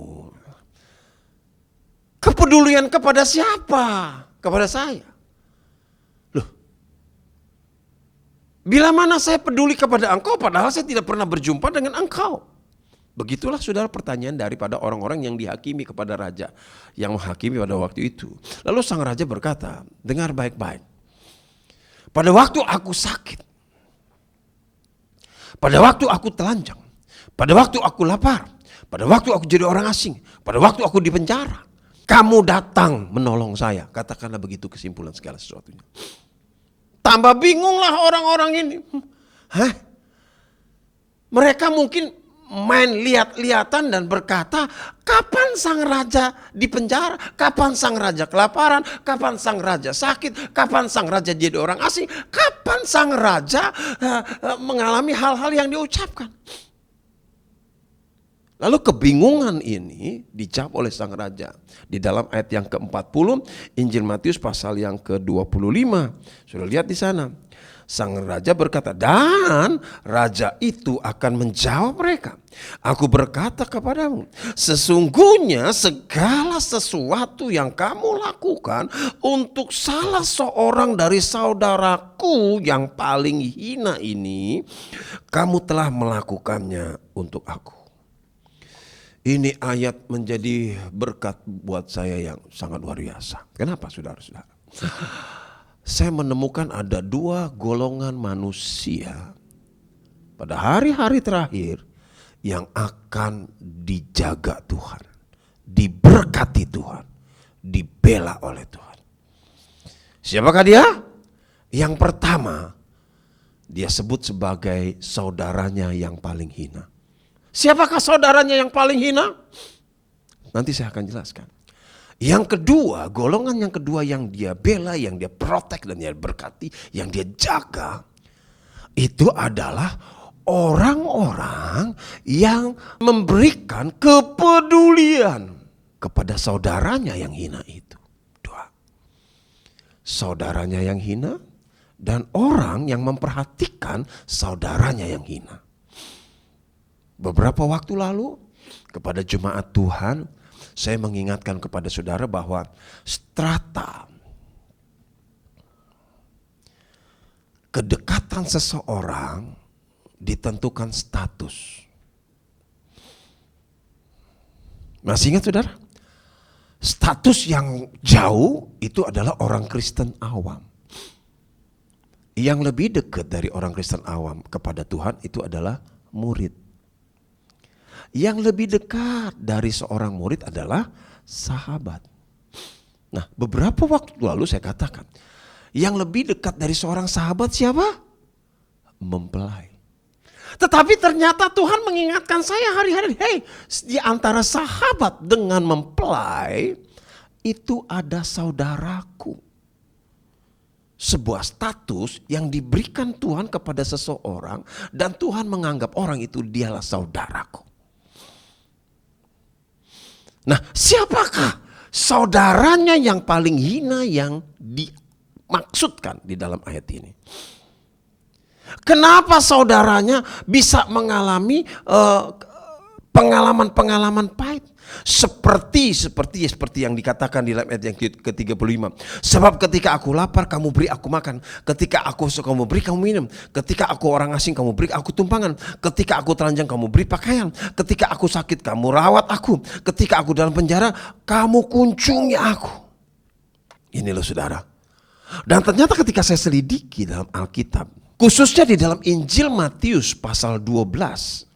Kepedulian kepada siapa? Kepada saya. Loh, bila mana saya peduli kepada engkau padahal saya tidak pernah berjumpa dengan engkau. Begitulah saudara pertanyaan daripada orang-orang yang dihakimi kepada raja, yang menghakimi pada waktu itu. Lalu sang raja berkata, dengar baik-baik. Pada waktu aku sakit, pada waktu aku telanjang, pada waktu aku lapar, pada waktu aku jadi orang asing, pada waktu aku di penjara, kamu datang menolong saya. Katakanlah begitu kesimpulan segala sesuatunya. Tambah bingunglah orang-orang ini. Mereka mungkin main lihat-lihatan dan berkata, kapan sang raja di penjara, kapan sang raja kelaparan, kapan sang raja sakit, kapan sang raja jadi orang asing, kapan sang raja mengalami hal-hal yang diucapkan. Lalu kebingungan ini dijawab oleh sang raja. Di dalam ayat yang ke-40, Injil Matius pasal yang ke-25. Sudah lihat di sana. Sang raja berkata, dan raja itu akan menjawab mereka. Aku berkata kepadamu, sesungguhnya segala sesuatu yang kamu lakukan untuk salah seorang dari saudaraku yang paling hina ini, kamu telah melakukannya untuk aku. Ini ayat menjadi berkat buat saya yang sangat luar biasa. Kenapa saudara-saudara? Saya menemukan ada dua golongan manusia pada hari-hari terakhir yang akan dijaga Tuhan, diberkati Tuhan, dibela oleh Tuhan. Siapakah dia? Yang pertama, dia sebut sebagai saudaranya yang paling hina. Siapakah saudaranya yang paling hina? Nanti saya akan jelaskan. Yang kedua, golongan yang kedua yang dia bela, yang dia protek dan dia berkati, yang dia jaga, itu adalah orang-orang yang memberikan kepedulian kepada saudaranya yang hina itu. Dua, saudaranya yang hina dan orang yang memperhatikan saudaranya yang hina. Beberapa waktu lalu kepada jemaat Tuhan, saya mengingatkan kepada saudara bahwa strata kedekatan seseorang ditentukan status. Masih ingat saudara? Status yang jauh itu adalah orang Kristen awam. Yang lebih dekat dari orang Kristen awam kepada Tuhan itu adalah murid. Yang lebih dekat dari seorang murid adalah sahabat. Nah, beberapa waktu lalu saya katakan, yang lebih dekat dari seorang sahabat siapa? Mempelai. Tetapi ternyata Tuhan mengingatkan saya hari-hari, hey, di antara sahabat dengan mempelai itu ada saudaraku. Sebuah status yang diberikan Tuhan kepada seseorang dan Tuhan menganggap orang itu dialah saudaraku. Nah, siapakah saudaranya yang paling hina yang dimaksudkan di dalam ayat ini? Kenapa saudaranya bisa mengalami pengalaman-pengalaman pahit? Seperti yang dikatakan di dalam ayat yang ke-35. Sebab ketika aku lapar kamu beri aku makan, ketika aku kamu beri kamu minum, ketika aku orang asing kamu beri aku tumpangan, ketika aku telanjang kamu beri pakaian, ketika aku sakit kamu rawat aku, ketika aku dalam penjara kamu kunjungi aku. Ini loh saudara. Dan ternyata ketika saya selidiki dalam Alkitab, khususnya di dalam Injil Matius pasal 12.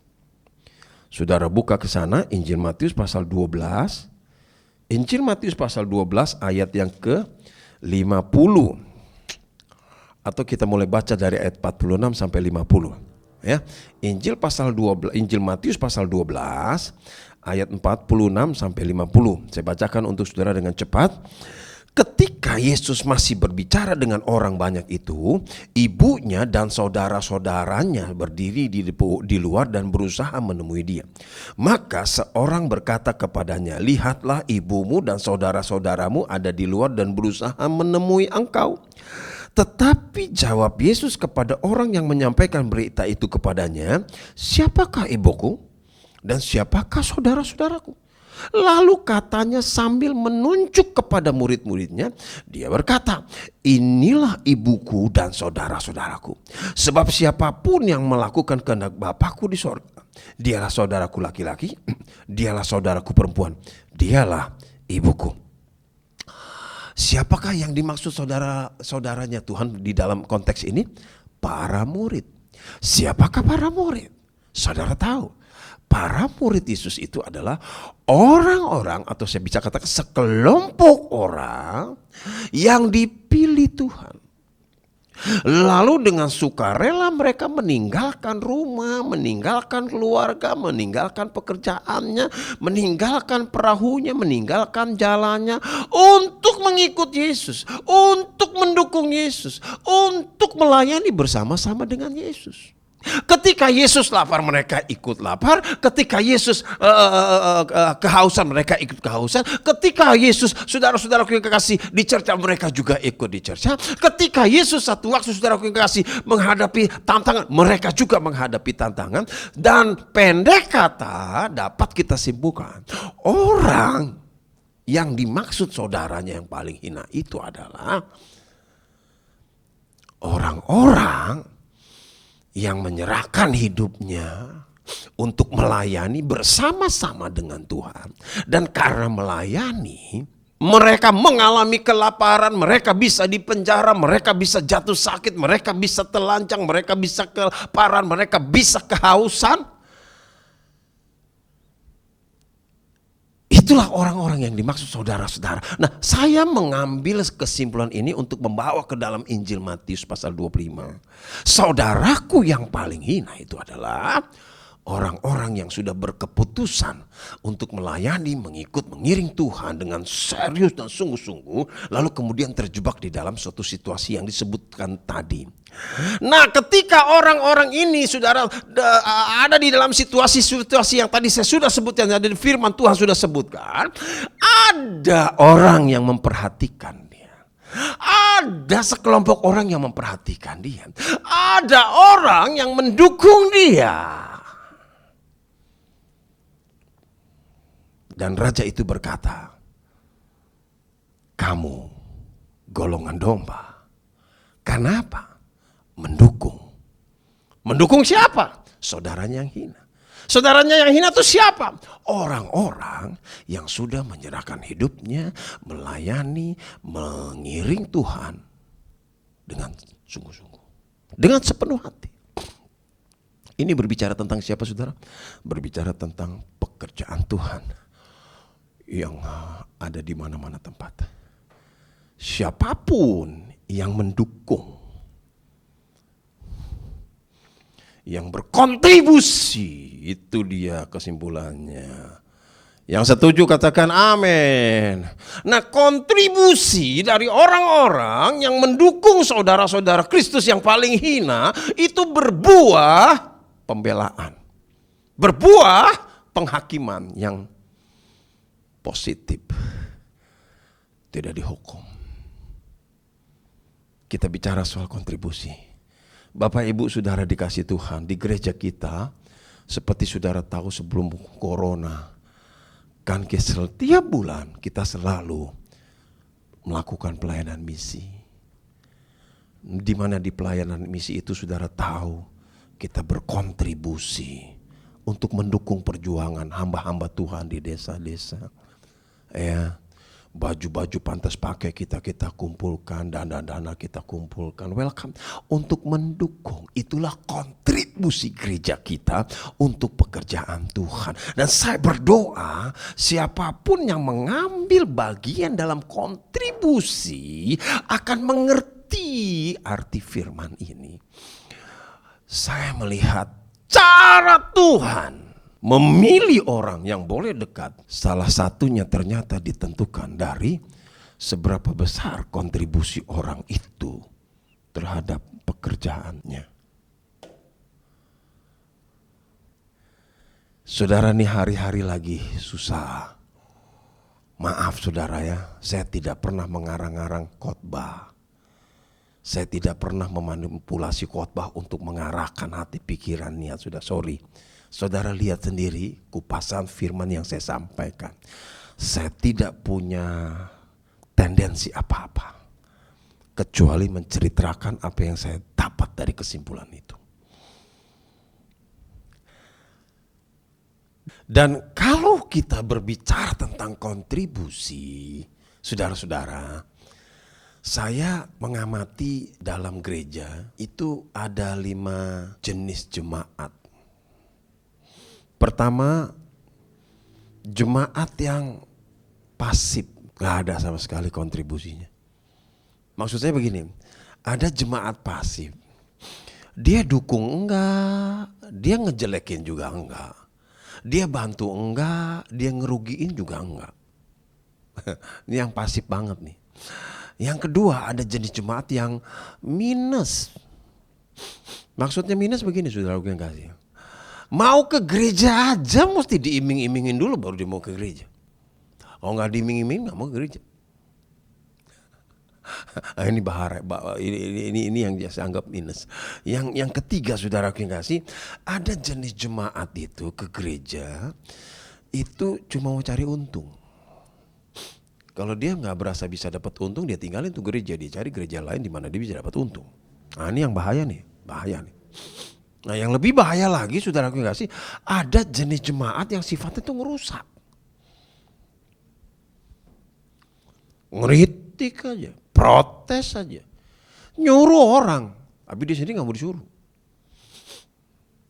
Saudara buka ke sana Injil Matius pasal 12. Injil Matius pasal 12 ayat yang ke-50. Atau kita mulai baca dari ayat 46 sampai 50. Ya. Injil Matius pasal 12 ayat 46 sampai 50. Saya bacakan untuk saudara dengan cepat. Ketika Yesus masih berbicara dengan orang banyak itu, ibunya dan saudara-saudaranya berdiri di luar dan berusaha menemui dia. Maka seorang berkata kepadanya, lihatlah ibumu dan saudara-saudaramu ada di luar dan berusaha menemui engkau. Tetapi jawab Yesus kepada orang yang menyampaikan berita itu kepadanya, siapakah ibuku dan siapakah saudara-saudaraku? Lalu katanya sambil menunjuk kepada murid-muridnya, dia berkata, inilah ibuku dan saudara-saudaraku. Sebab siapapun yang melakukan kehendak Bapakku di sorga, dialah saudaraku laki-laki, dialah saudaraku perempuan, dialah ibuku. Siapakah yang dimaksud saudara-saudaranya Tuhan di dalam konteks ini? Para murid. Siapakah para murid? Saudara tahu. Para murid Yesus itu adalah orang-orang, atau saya bisa katakan sekelompok orang yang dipilih Tuhan. Lalu dengan sukarela mereka meninggalkan rumah, meninggalkan keluarga, meninggalkan pekerjaannya, meninggalkan perahunya, meninggalkan jalannya untuk mengikut Yesus, untuk mendukung Yesus, untuk melayani bersama-sama dengan Yesus. Ketika Yesus lapar mereka ikut lapar, ketika Yesus kehausan mereka ikut kehausan, ketika Yesus saudara-saudaraku yang kekasih dicerca mereka juga ikut dicerca, ketika Yesus satu waktu saudaraku yang kekasih menghadapi tantangan mereka juga menghadapi tantangan. Dan pendek kata dapat kita simpulkan, orang yang dimaksud saudaranya yang paling hina itu adalah orang-orang yang menyerahkan hidupnya untuk melayani bersama-sama dengan Tuhan. Dan karena melayani, mereka mengalami kelaparan, mereka bisa dipenjara, mereka bisa jatuh sakit, mereka bisa telanjang, mereka bisa kelaparan, mereka bisa kehausan. Itulah orang-orang yang dimaksud saudara-saudara. Nah, saya mengambil kesimpulan ini untuk membawa ke dalam Injil Matius pasal 25. Saudaraku yang paling hina itu adalah orang-orang yang sudah berkeputusan untuk melayani, mengiring Tuhan dengan serius dan sungguh-sungguh, lalu kemudian terjebak di dalam suatu situasi yang disebutkan tadi. Nah, ketika orang-orang ini saudara ada di dalam situasi-situasi yang tadi saya sudah sebutkan, ada di firman Tuhan sudah sebutkan, ada orang yang memperhatikan dia. Ada sekelompok orang yang memperhatikan dia. Ada orang yang mendukung dia. Dan raja itu berkata, kamu golongan domba. Kenapa? mendukung. Mendukung siapa? Saudaranya yang hina. Saudaranya yang hina itu siapa? Orang-orang yang sudah menyerahkan hidupnya, melayani, mengiring Tuhan dengan sungguh-sungguh, dengan sepenuh hati. Ini berbicara tentang siapa, saudara? Berbicara tentang pekerjaan Tuhan yang ada di mana-mana tempat. Siapapun yang mendukung, yang berkontribusi, itu dia kesimpulannya. Yang setuju katakan amin. Nah, kontribusi dari orang-orang yang mendukung saudara-saudara Kristus yang paling hina itu berbuah pembelaan, berbuah penghakiman yang positif, tidak dihukum. Kita bicara soal kontribusi. Bapak Ibu Saudara dikasih Tuhan, di gereja kita seperti saudara tahu sebelum corona, kan setiap bulan kita selalu melakukan pelayanan misi. Di mana di pelayanan misi itu saudara tahu kita berkontribusi untuk mendukung perjuangan hamba-hamba Tuhan di desa-desa. Ya, baju-baju pantas pakai kita kumpulkan, dana-dana kita kumpulkan. Welcome untuk mendukung. Itulah kontribusi gereja kita untuk pekerjaan Tuhan. Dan saya berdoa siapapun yang mengambil bagian dalam kontribusi akan mengerti arti firman ini. Saya melihat cara Tuhan memilih orang yang boleh dekat, salah satunya ternyata ditentukan dari seberapa besar kontribusi orang itu terhadap pekerjaannya. Saudara, nih hari-hari lagi susah. Maaf saudara ya, saya tidak pernah mengarang-arang khotbah. Saya tidak pernah memanipulasi khotbah untuk mengarahkan hati, pikiran, niat. Sudah, sorry. Saudara lihat sendiri kupasan firman yang saya sampaikan. Saya tidak punya tendensi apa-apa, kecuali menceritakan apa yang saya dapat dari kesimpulan itu. Dan kalau kita berbicara tentang kontribusi, saudara-saudara, saya mengamati dalam gereja itu ada 5 jenis jemaat. Pertama, jemaat yang pasif, gak ada sama sekali kontribusinya. Maksud saya begini, ada jemaat pasif, dia dukung enggak, dia ngejelekin juga enggak, dia bantu enggak, dia ngerugiin juga enggak. Ini yang pasif banget nih. Yang kedua, ada jenis jemaat yang minus. Maksudnya minus begini, saudara yang kasih. Mau ke gereja aja mesti diiming-imingin dulu baru dia mau ke gereja. Kalau nggak diiming-iming nggak mau ke gereja. Ini bahaya, ini yang saya anggap minus. Yang ketiga, saudara yang kasih, ada jenis jemaat itu ke gereja itu cuma mau cari untung. Kalau dia nggak berasa bisa dapat untung, dia tinggalin tuh gereja, dia cari gereja lain di mana dia bisa dapat untung. Nah, ini yang bahaya nih. Nah, yang lebih bahaya lagi, saudara yang kasih, ada jenis jemaat yang sifatnya itu ngerusak, ngeritik aja, protes aja, nyuruh orang, tapi dia sendiri nggak mau disuruh.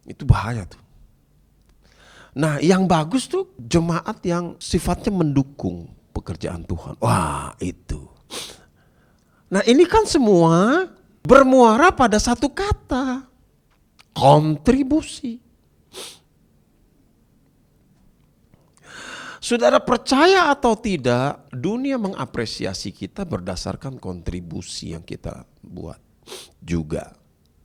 Itu bahaya tuh. Nah, yang bagus tuh jemaat yang sifatnya mendukung pekerjaan Tuhan. Wah, itu. Nah, ini kan semua bermuara pada satu kata, kontribusi. Saudara percaya atau tidak, dunia mengapresiasi kita berdasarkan kontribusi yang kita buat juga.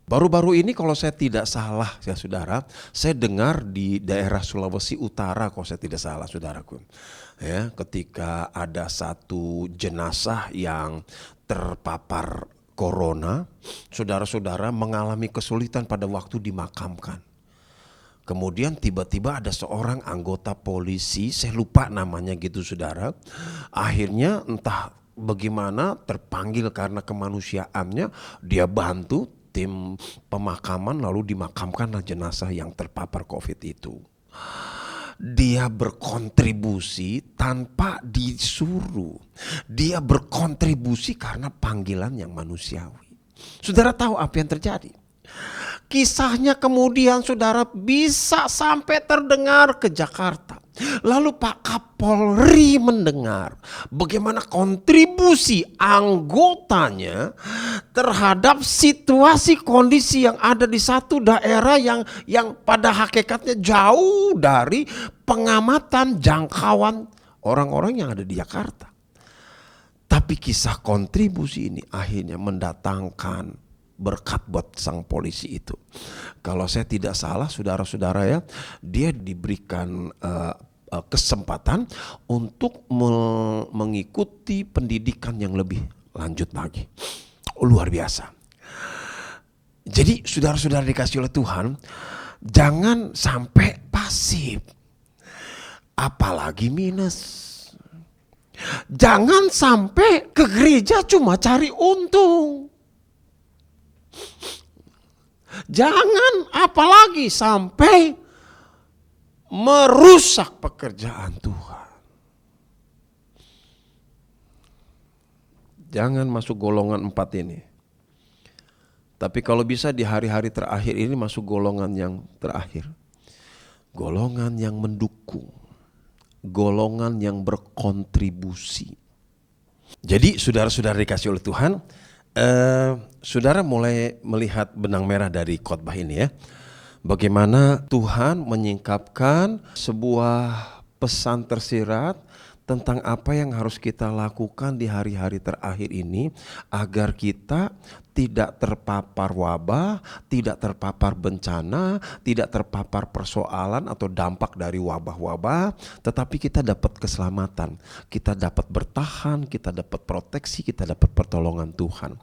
Baru-baru ini kalau saya tidak salah ya saudara, saya dengar di daerah Sulawesi Utara kalau saya tidak salah saudaraku. Ya, ketika ada satu jenazah yang terpapar corona, saudara-saudara mengalami kesulitan pada waktu dimakamkan. Kemudian tiba-tiba ada seorang anggota polisi, saya lupa namanya gitu saudara. Akhirnya entah bagaimana terpanggil karena kemanusiaannya, dia bantu tim pemakaman lalu dimakamkanlah jenazah yang terpapar COVID itu. Dia berkontribusi tanpa disuruh. Dia berkontribusi karena panggilan yang manusiawi. Saudara tahu apa yang terjadi? Kisahnya kemudian saudara bisa sampai terdengar ke Jakarta. Lalu Pak Kapolri mendengar bagaimana kontribusi anggotanya terhadap situasi kondisi yang ada di satu daerah yang pada hakikatnya jauh dari pengamatan jangkauan orang-orang yang ada di Jakarta. Tapi kisah kontribusi ini akhirnya mendatangkan berkat buat sang polisi itu. Kalau saya tidak salah saudara-saudara ya, dia diberikan kesempatan untuk mengikuti pendidikan yang lebih lanjut lagi. Luar biasa. Jadi saudara-saudara dikasih oleh Tuhan, jangan sampai pasif. Apalagi minus. Jangan sampai ke gereja cuma cari untung. Jangan apalagi sampai merusak pekerjaan Tuhan. Jangan masuk golongan 4 ini. Tapi kalau bisa di hari-hari terakhir ini masuk golongan yang terakhir. Golongan yang mendukung. Golongan yang berkontribusi. Jadi saudara-saudara dikasih oleh Tuhan, saudara mulai melihat benang merah dari khotbah ini ya. Bagaimana Tuhan menyingkapkan sebuah pesan tersirat tentang apa yang harus kita lakukan di hari-hari terakhir ini agar kita tidak terpapar wabah, tidak terpapar bencana, tidak terpapar persoalan atau dampak dari wabah-wabah, tetapi kita dapat keselamatan, kita dapat bertahan, kita dapat proteksi, kita dapat pertolongan Tuhan.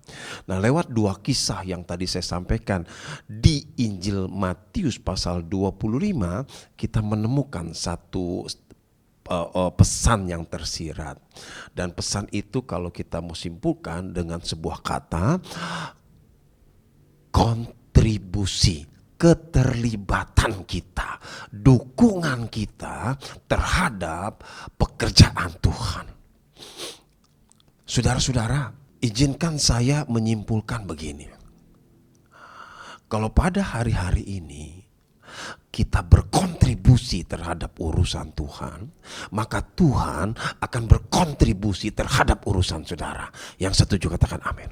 Nah, lewat 2 kisah yang tadi saya sampaikan di Injil Matius pasal 25, kita menemukan satu pesan yang tersirat. Dan pesan itu kalau kita mau simpulkan dengan sebuah kata, kontribusi, keterlibatan kita, dukungan kita terhadap pekerjaan Tuhan. Saudara-saudara, izinkan saya menyimpulkan begini. Kalau pada hari-hari ini kita berkontribusi terhadap urusan Tuhan, maka Tuhan akan berkontribusi terhadap urusan saudara. Yang setuju katakan amin.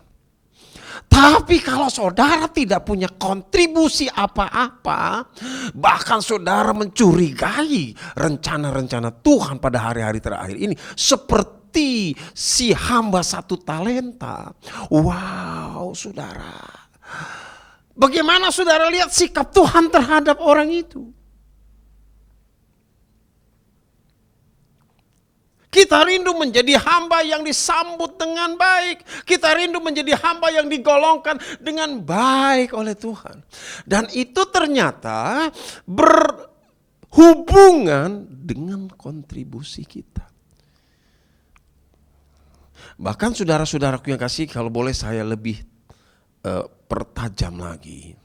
Tapi kalau saudara tidak punya kontribusi apa-apa, bahkan saudara mencurigai rencana-rencana Tuhan pada hari-hari terakhir ini, seperti si hamba 1 talenta. Wow, saudara. Bagaimana saudara lihat sikap Tuhan terhadap orang itu? Kita rindu menjadi hamba yang disambut dengan baik. Kita rindu menjadi hamba yang digolongkan dengan baik oleh Tuhan. Dan itu ternyata berhubungan dengan kontribusi kita. Bahkan saudara-saudaraku yang kasih, kalau boleh saya lebih pertajam lagi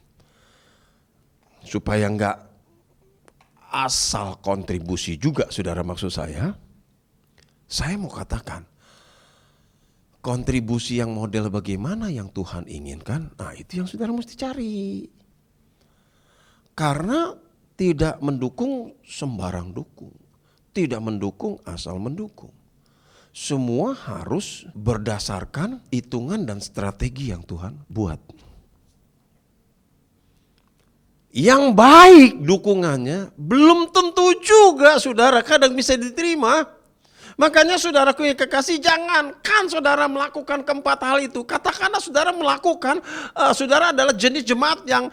supaya enggak asal kontribusi juga, saudara, maksud saya mau katakan kontribusi yang model bagaimana yang Tuhan inginkan. Nah, itu yang saudara mesti cari, karena tidak mendukung sembarang dukung, tidak mendukung asal mendukung. Semua harus berdasarkan hitungan dan strategi yang Tuhan buat. Yang baik dukungannya belum tentu juga saudara kadang bisa diterima. Makanya saudaraku yang kekasih, jangankan saudara melakukan keempat hal itu. Katakanlah saudara melakukan, saudara adalah jenis jemaat yang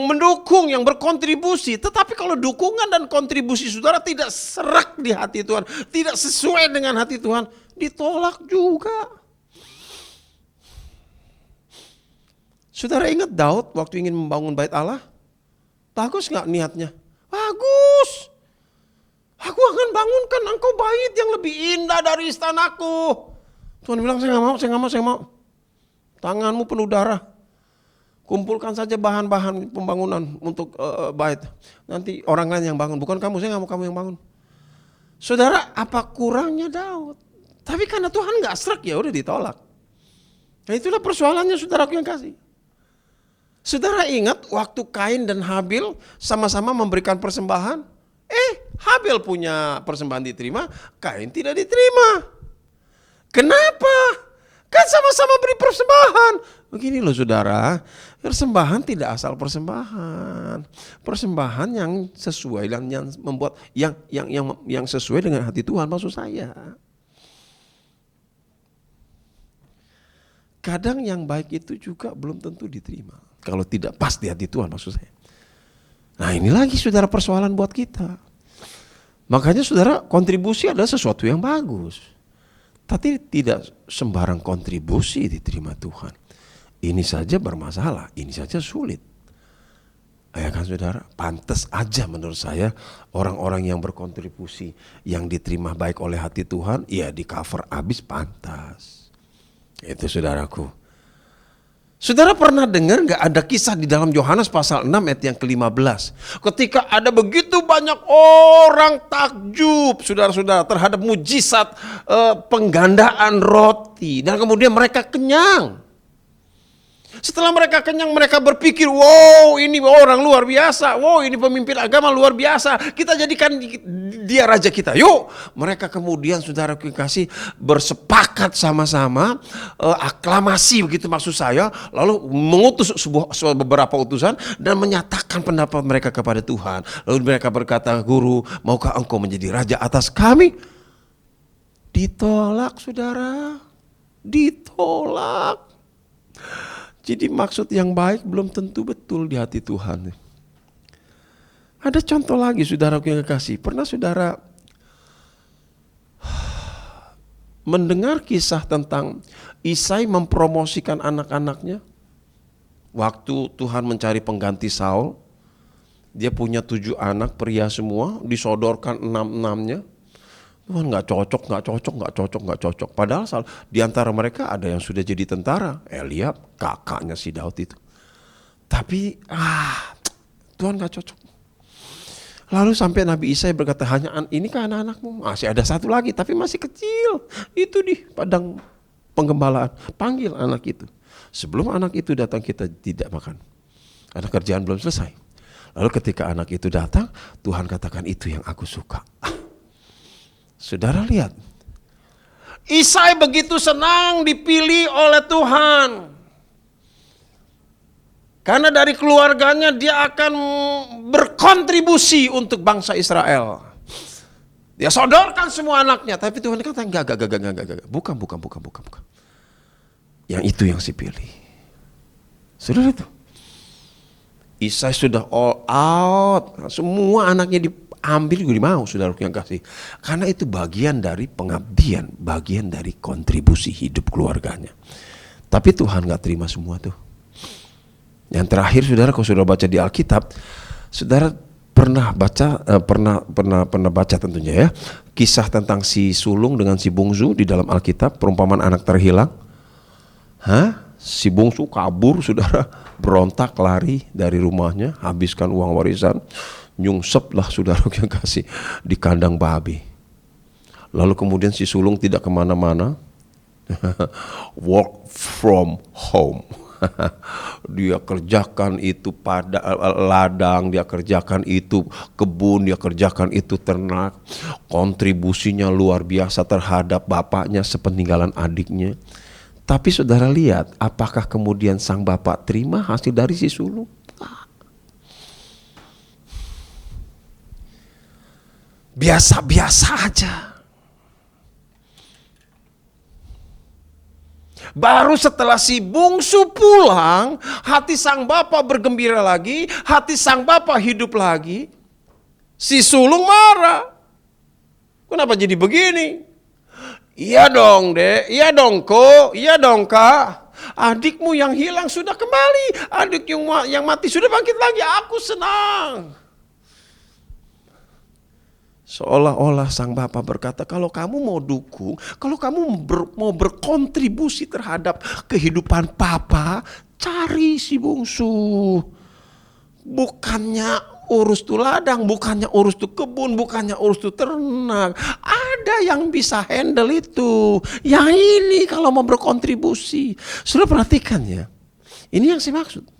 mendukung, yang berkontribusi. Tetapi kalau dukungan dan kontribusi saudara tidak serak di hati Tuhan, tidak sesuai dengan hati Tuhan, ditolak juga. Saudara ingat Daud waktu ingin membangun bait Allah? Bagus gak niatnya? Bagus. Aku akan bangunkan engkau bait yang lebih indah dari istanaku. Tuhan bilang, saya gak mau. Tanganmu penuh darah. Kumpulkan saja bahan-bahan pembangunan untuk bait. Nanti orang lain yang bangun, bukan kamu, saya nggak mau kamu yang bangun. Saudara, apa kurangnya Daud? Tapi karena Tuhan nggak serak, ya udah ditolak. Nah itulah persoalannya saudaraku yang kasih. Saudara ingat waktu Kain dan Habil sama-sama memberikan persembahan? Habil punya persembahan diterima, Kain tidak diterima. Kenapa? Kan sama-sama beri persembahan. Begini loh saudara, persembahan tidak asal persembahan. Persembahan yang sesuai dan yang membuat yang sesuai dengan hati Tuhan maksud saya. Kadang yang baik itu juga belum tentu diterima. Kalau tidak pas di hati Tuhan maksud saya. Nah ini lagi saudara persoalan buat kita. Makanya saudara, kontribusi adalah sesuatu yang bagus. Tapi tidak sembarang kontribusi diterima Tuhan. Ini saja bermasalah, ini saja sulit. Ya kan saudara, pantas aja menurut saya orang-orang yang berkontribusi yang diterima baik oleh hati Tuhan, ya di cover abis pantas. Itu saudaraku. Saudara pernah dengar gak ada kisah di dalam Yohanes pasal 6 ayat yang ke-15. Ketika ada begitu banyak orang takjub saudara-saudara terhadap mujizat penggandaan roti. Dan kemudian mereka kenyang. Setelah mereka kenyang mereka berpikir, wow ini orang luar biasa. Wow ini pemimpin agama luar biasa. Kita jadikan dia raja kita. Yuk. Mereka kemudian saudara kasih bersepakat sama-sama. Aklamasi begitu maksud saya. Lalu mengutus beberapa utusan. Dan menyatakan pendapat mereka kepada Tuhan. Lalu mereka berkata, Guru maukah engkau menjadi raja atas kami? Ditolak saudara. Ditolak. Jadi maksud yang baik belum tentu betul di hati Tuhan. Ada contoh lagi saudaraku yang kekasih. Pernah saudara mendengar kisah tentang Isai mempromosikan anak-anaknya? Waktu Tuhan mencari pengganti Saul, dia punya 7 anak pria semua, disodorkan 6-6-nya. Tuhan gak cocok. Padahal di antara mereka ada yang sudah jadi tentara. Eliab, kakaknya si Daud itu. Tapi Tuhan gak cocok. Lalu sampai Nabi Isai berkata, hanya ini kan anak-anakmu. Masih ada satu lagi tapi masih kecil. Itu di padang penggembalaan. Panggil anak itu. Sebelum anak itu datang kita tidak makan. Karena kerjaan belum selesai. Lalu ketika anak itu datang, Tuhan katakan itu yang aku suka. Saudara lihat, Isai begitu senang dipilih oleh Tuhan. Karena dari keluarganya dia akan berkontribusi untuk bangsa Israel. Dia sodorkan semua anaknya, tapi Tuhan kata enggak. Bukan. Yang itu yang dipilih. Saudara itu. Isai sudah all out, semua anaknya diambil juga mau saudara yang kasih. Karena itu bagian dari pengabdian, bagian dari kontribusi hidup keluarganya. Tapi Tuhan gak terima semua tuh. Yang terakhir saudara, kalau saudara baca di Alkitab, saudara pernah baca tentunya ya, kisah tentang si sulung dengan si bungsu di dalam Alkitab, perumpamaan anak terhilang. Si bungsu kabur saudara, berontak lari dari rumahnya, habiskan uang warisan, nyungsep lah saudara yang kasih di kandang babi. Lalu kemudian si sulung tidak kemana-mana, work from home. Dia kerjakan itu pada ladang, dia kerjakan itu kebun, dia kerjakan itu ternak. Kontribusinya luar biasa terhadap bapaknya sepeninggalan adiknya. Tapi saudara lihat, apakah kemudian sang bapak terima hasil dari si sulung? Biasa-biasa aja. Baru setelah si bungsu pulang, hati sang bapak bergembira lagi, hati sang bapak hidup lagi. Si sulung marah. Kenapa jadi begini? Iya dong dek, iya dong ko, iya dong kak. Adikmu yang hilang sudah kembali, adik yang mati sudah bangkit lagi, aku senang. Seolah-olah sang Bapa berkata, kalau kamu mau dukung, kalau kamu mau berkontribusi terhadap kehidupan Papa, cari si bungsu. Bukannya urus tuh ladang, bukannya urus tuh kebun, bukannya urus tuh ternak. Ada yang bisa handle itu. Yang ini kalau mau berkontribusi. Sudah perhatikan ya. Ini yang saya maksud.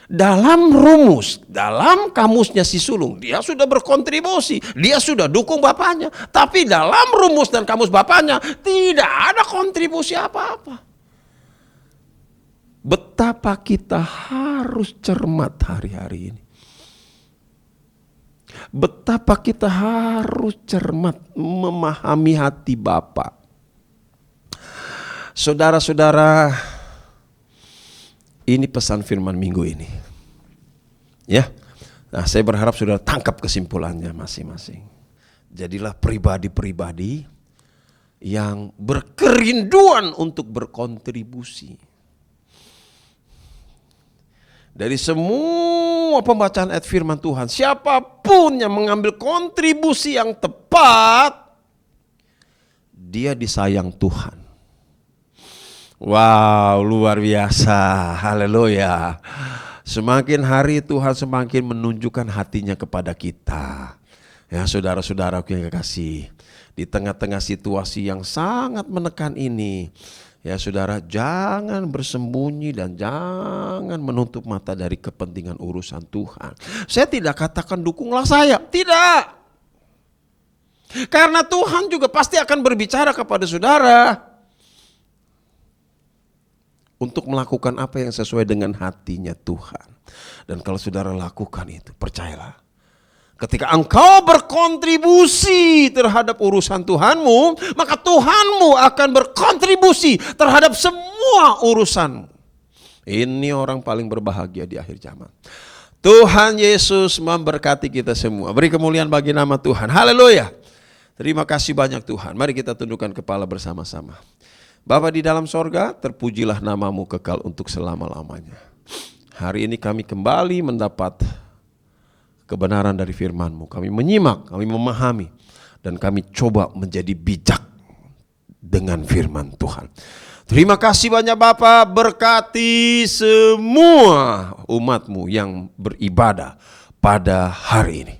Dalam rumus, dalam kamusnya si sulung, dia sudah berkontribusi, dia sudah dukung bapaknya. Tapi dalam rumus dan kamus bapaknya tidak ada kontribusi apa-apa. Betapa kita harus cermat hari-hari ini. Betapa kita harus cermat memahami hati Bapa. Saudara-saudara, ini pesan firman minggu ini. Ya. Nah, saya berharap saudara tangkap kesimpulannya masing-masing. Jadilah pribadi-pribadi yang berkerinduan untuk berkontribusi. Dari semua pembacaan ayat firman Tuhan, siapapun yang mengambil kontribusi yang tepat, dia disayang Tuhan. Wow, luar biasa. Haleluya. Semakin hari Tuhan semakin menunjukkan hatinya kepada kita. Ya, saudara-saudaraku yang kekasih, di tengah-tengah situasi yang sangat menekan ini, ya saudara, jangan bersembunyi dan jangan menutup mata dari kepentingan urusan Tuhan. Saya tidak katakan dukunglah saya, tidak. Karena Tuhan juga pasti akan berbicara kepada saudara untuk melakukan apa yang sesuai dengan hatinya Tuhan. Dan kalau saudara lakukan itu, percayalah, ketika engkau berkontribusi terhadap urusan Tuhanmu, maka Tuhanmu akan berkontribusi terhadap semua urusanmu. Ini orang paling berbahagia di akhir zaman. Tuhan Yesus memberkati kita semua. Beri kemuliaan bagi nama Tuhan. Haleluya. Terima kasih banyak Tuhan. Mari kita tundukkan kepala bersama-sama. Bapa di dalam sorga, terpujilah namamu kekal untuk selama-lamanya. Hari ini kami kembali mendapat kebenaran dari firman-Mu. Kami menyimak, kami memahami, dan kami coba menjadi bijak dengan firman Tuhan. Terima kasih banyak Bapa, berkati semua umat-Mu yang beribadah pada hari ini.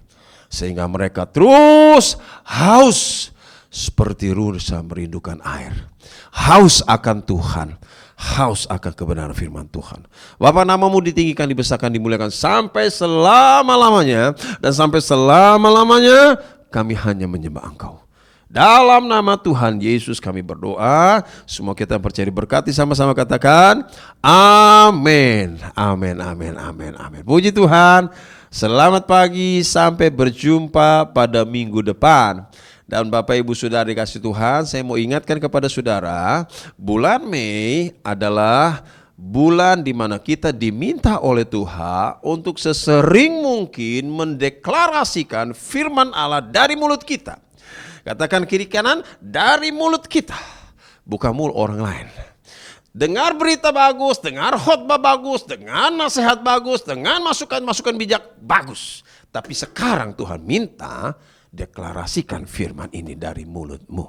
Sehingga mereka terus haus seperti rusa merindukan air. Haus akan Tuhan, haus akan kebenaran firman Tuhan. Bapa, namamu ditinggikan, dibesarkan, dimuliakan sampai selama-lamanya. Dan sampai selama-lamanya kami hanya menyembah Engkau. Dalam nama Tuhan Yesus kami berdoa. Semua kita yang percaya diberkati, sama-sama katakan amin. Amin, amin, amin, amin. Puji Tuhan. Selamat pagi, sampai berjumpa pada minggu depan. Dan Bapak Ibu Saudara dikasih Tuhan, saya mau ingatkan kepada saudara, bulan Mei adalah bulan di mana kita diminta oleh Tuhan untuk sesering mungkin mendeklarasikan firman Allah dari mulut kita. Katakan kiri kanan, dari mulut kita, bukan mulut orang lain. Dengar berita bagus, dengar khotbah bagus, dengar nasihat bagus, dengan masukan-masukan bijak bagus. Tapi sekarang Tuhan minta deklarasikan firman ini dari mulutmu.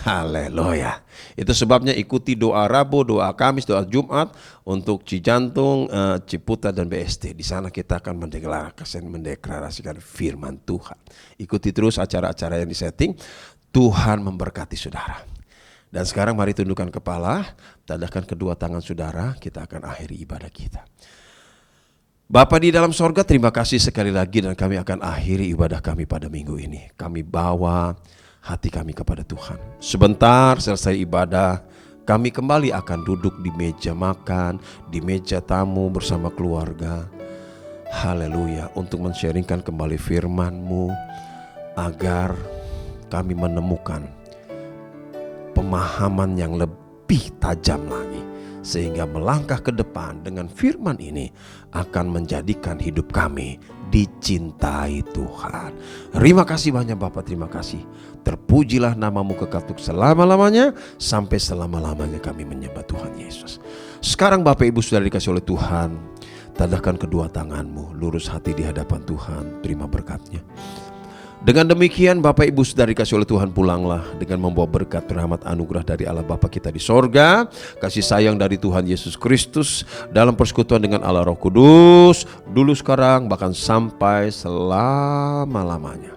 Haleluya. Itu sebabnya ikuti doa Rabu, doa Kamis, doa Jumat untuk Cijantung, Ciputat dan BST. Di sana kita akan mendeklarasikan firman Tuhan. Ikuti terus acara-acara yang disetting. Tuhan memberkati saudara. Dan sekarang mari tundukkan kepala, tadahkan kedua tangan saudara, kita akan akhiri ibadah kita. Bapa di dalam sorga, terima kasih sekali lagi dan kami akan akhiri ibadah kami pada minggu ini. Kami bawa hati kami kepada Tuhan. Sebentar selesai ibadah, kami kembali akan duduk di meja makan, di meja tamu bersama keluarga. Haleluya, untuk men-sharingkan kembali firman-Mu agar kami menemukan pemahaman yang lebih tajam lagi. Sehingga melangkah ke depan dengan firman ini akan menjadikan hidup kami dicintai Tuhan. Terima kasih banyak Bapak, terima kasih. Terpujilah namamu kekal selama-lamanya, sampai selama-lamanya kami menyembah Tuhan Yesus. Sekarang Bapak Ibu sudah dikasih oleh Tuhan, Tadahkan kedua tanganmu, lurus hati di hadapan Tuhan, terima berkat-Nya. Dengan demikian Bapak Ibu Saudara dikasih oleh Tuhan, pulanglah dengan membawa berkat, rahmat, anugerah dari Allah Bapa kita di sorga, kasih sayang dari Tuhan Yesus Kristus, dalam persekutuan dengan Allah Roh Kudus, dulu, sekarang, bahkan sampai selama-lamanya.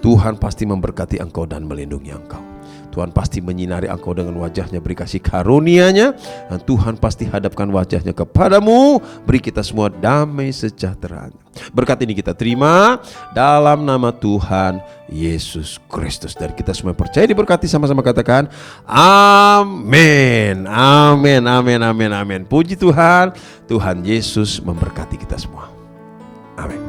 Tuhan pasti memberkati engkau dan melindungi engkau. Tuhan pasti menyinari engkau dengan wajah-Nya, beri kasih karunia-Nya, dan Tuhan pasti hadapkan wajah-Nya kepadamu, beri kita semua damai sejahtera. Berkat ini kita terima dalam nama Tuhan Yesus Kristus. Dan kita semua percaya diberkati, sama-sama katakan amin. Amin, amin, amin, amin. Puji Tuhan, Tuhan Yesus memberkati kita semua. Amin.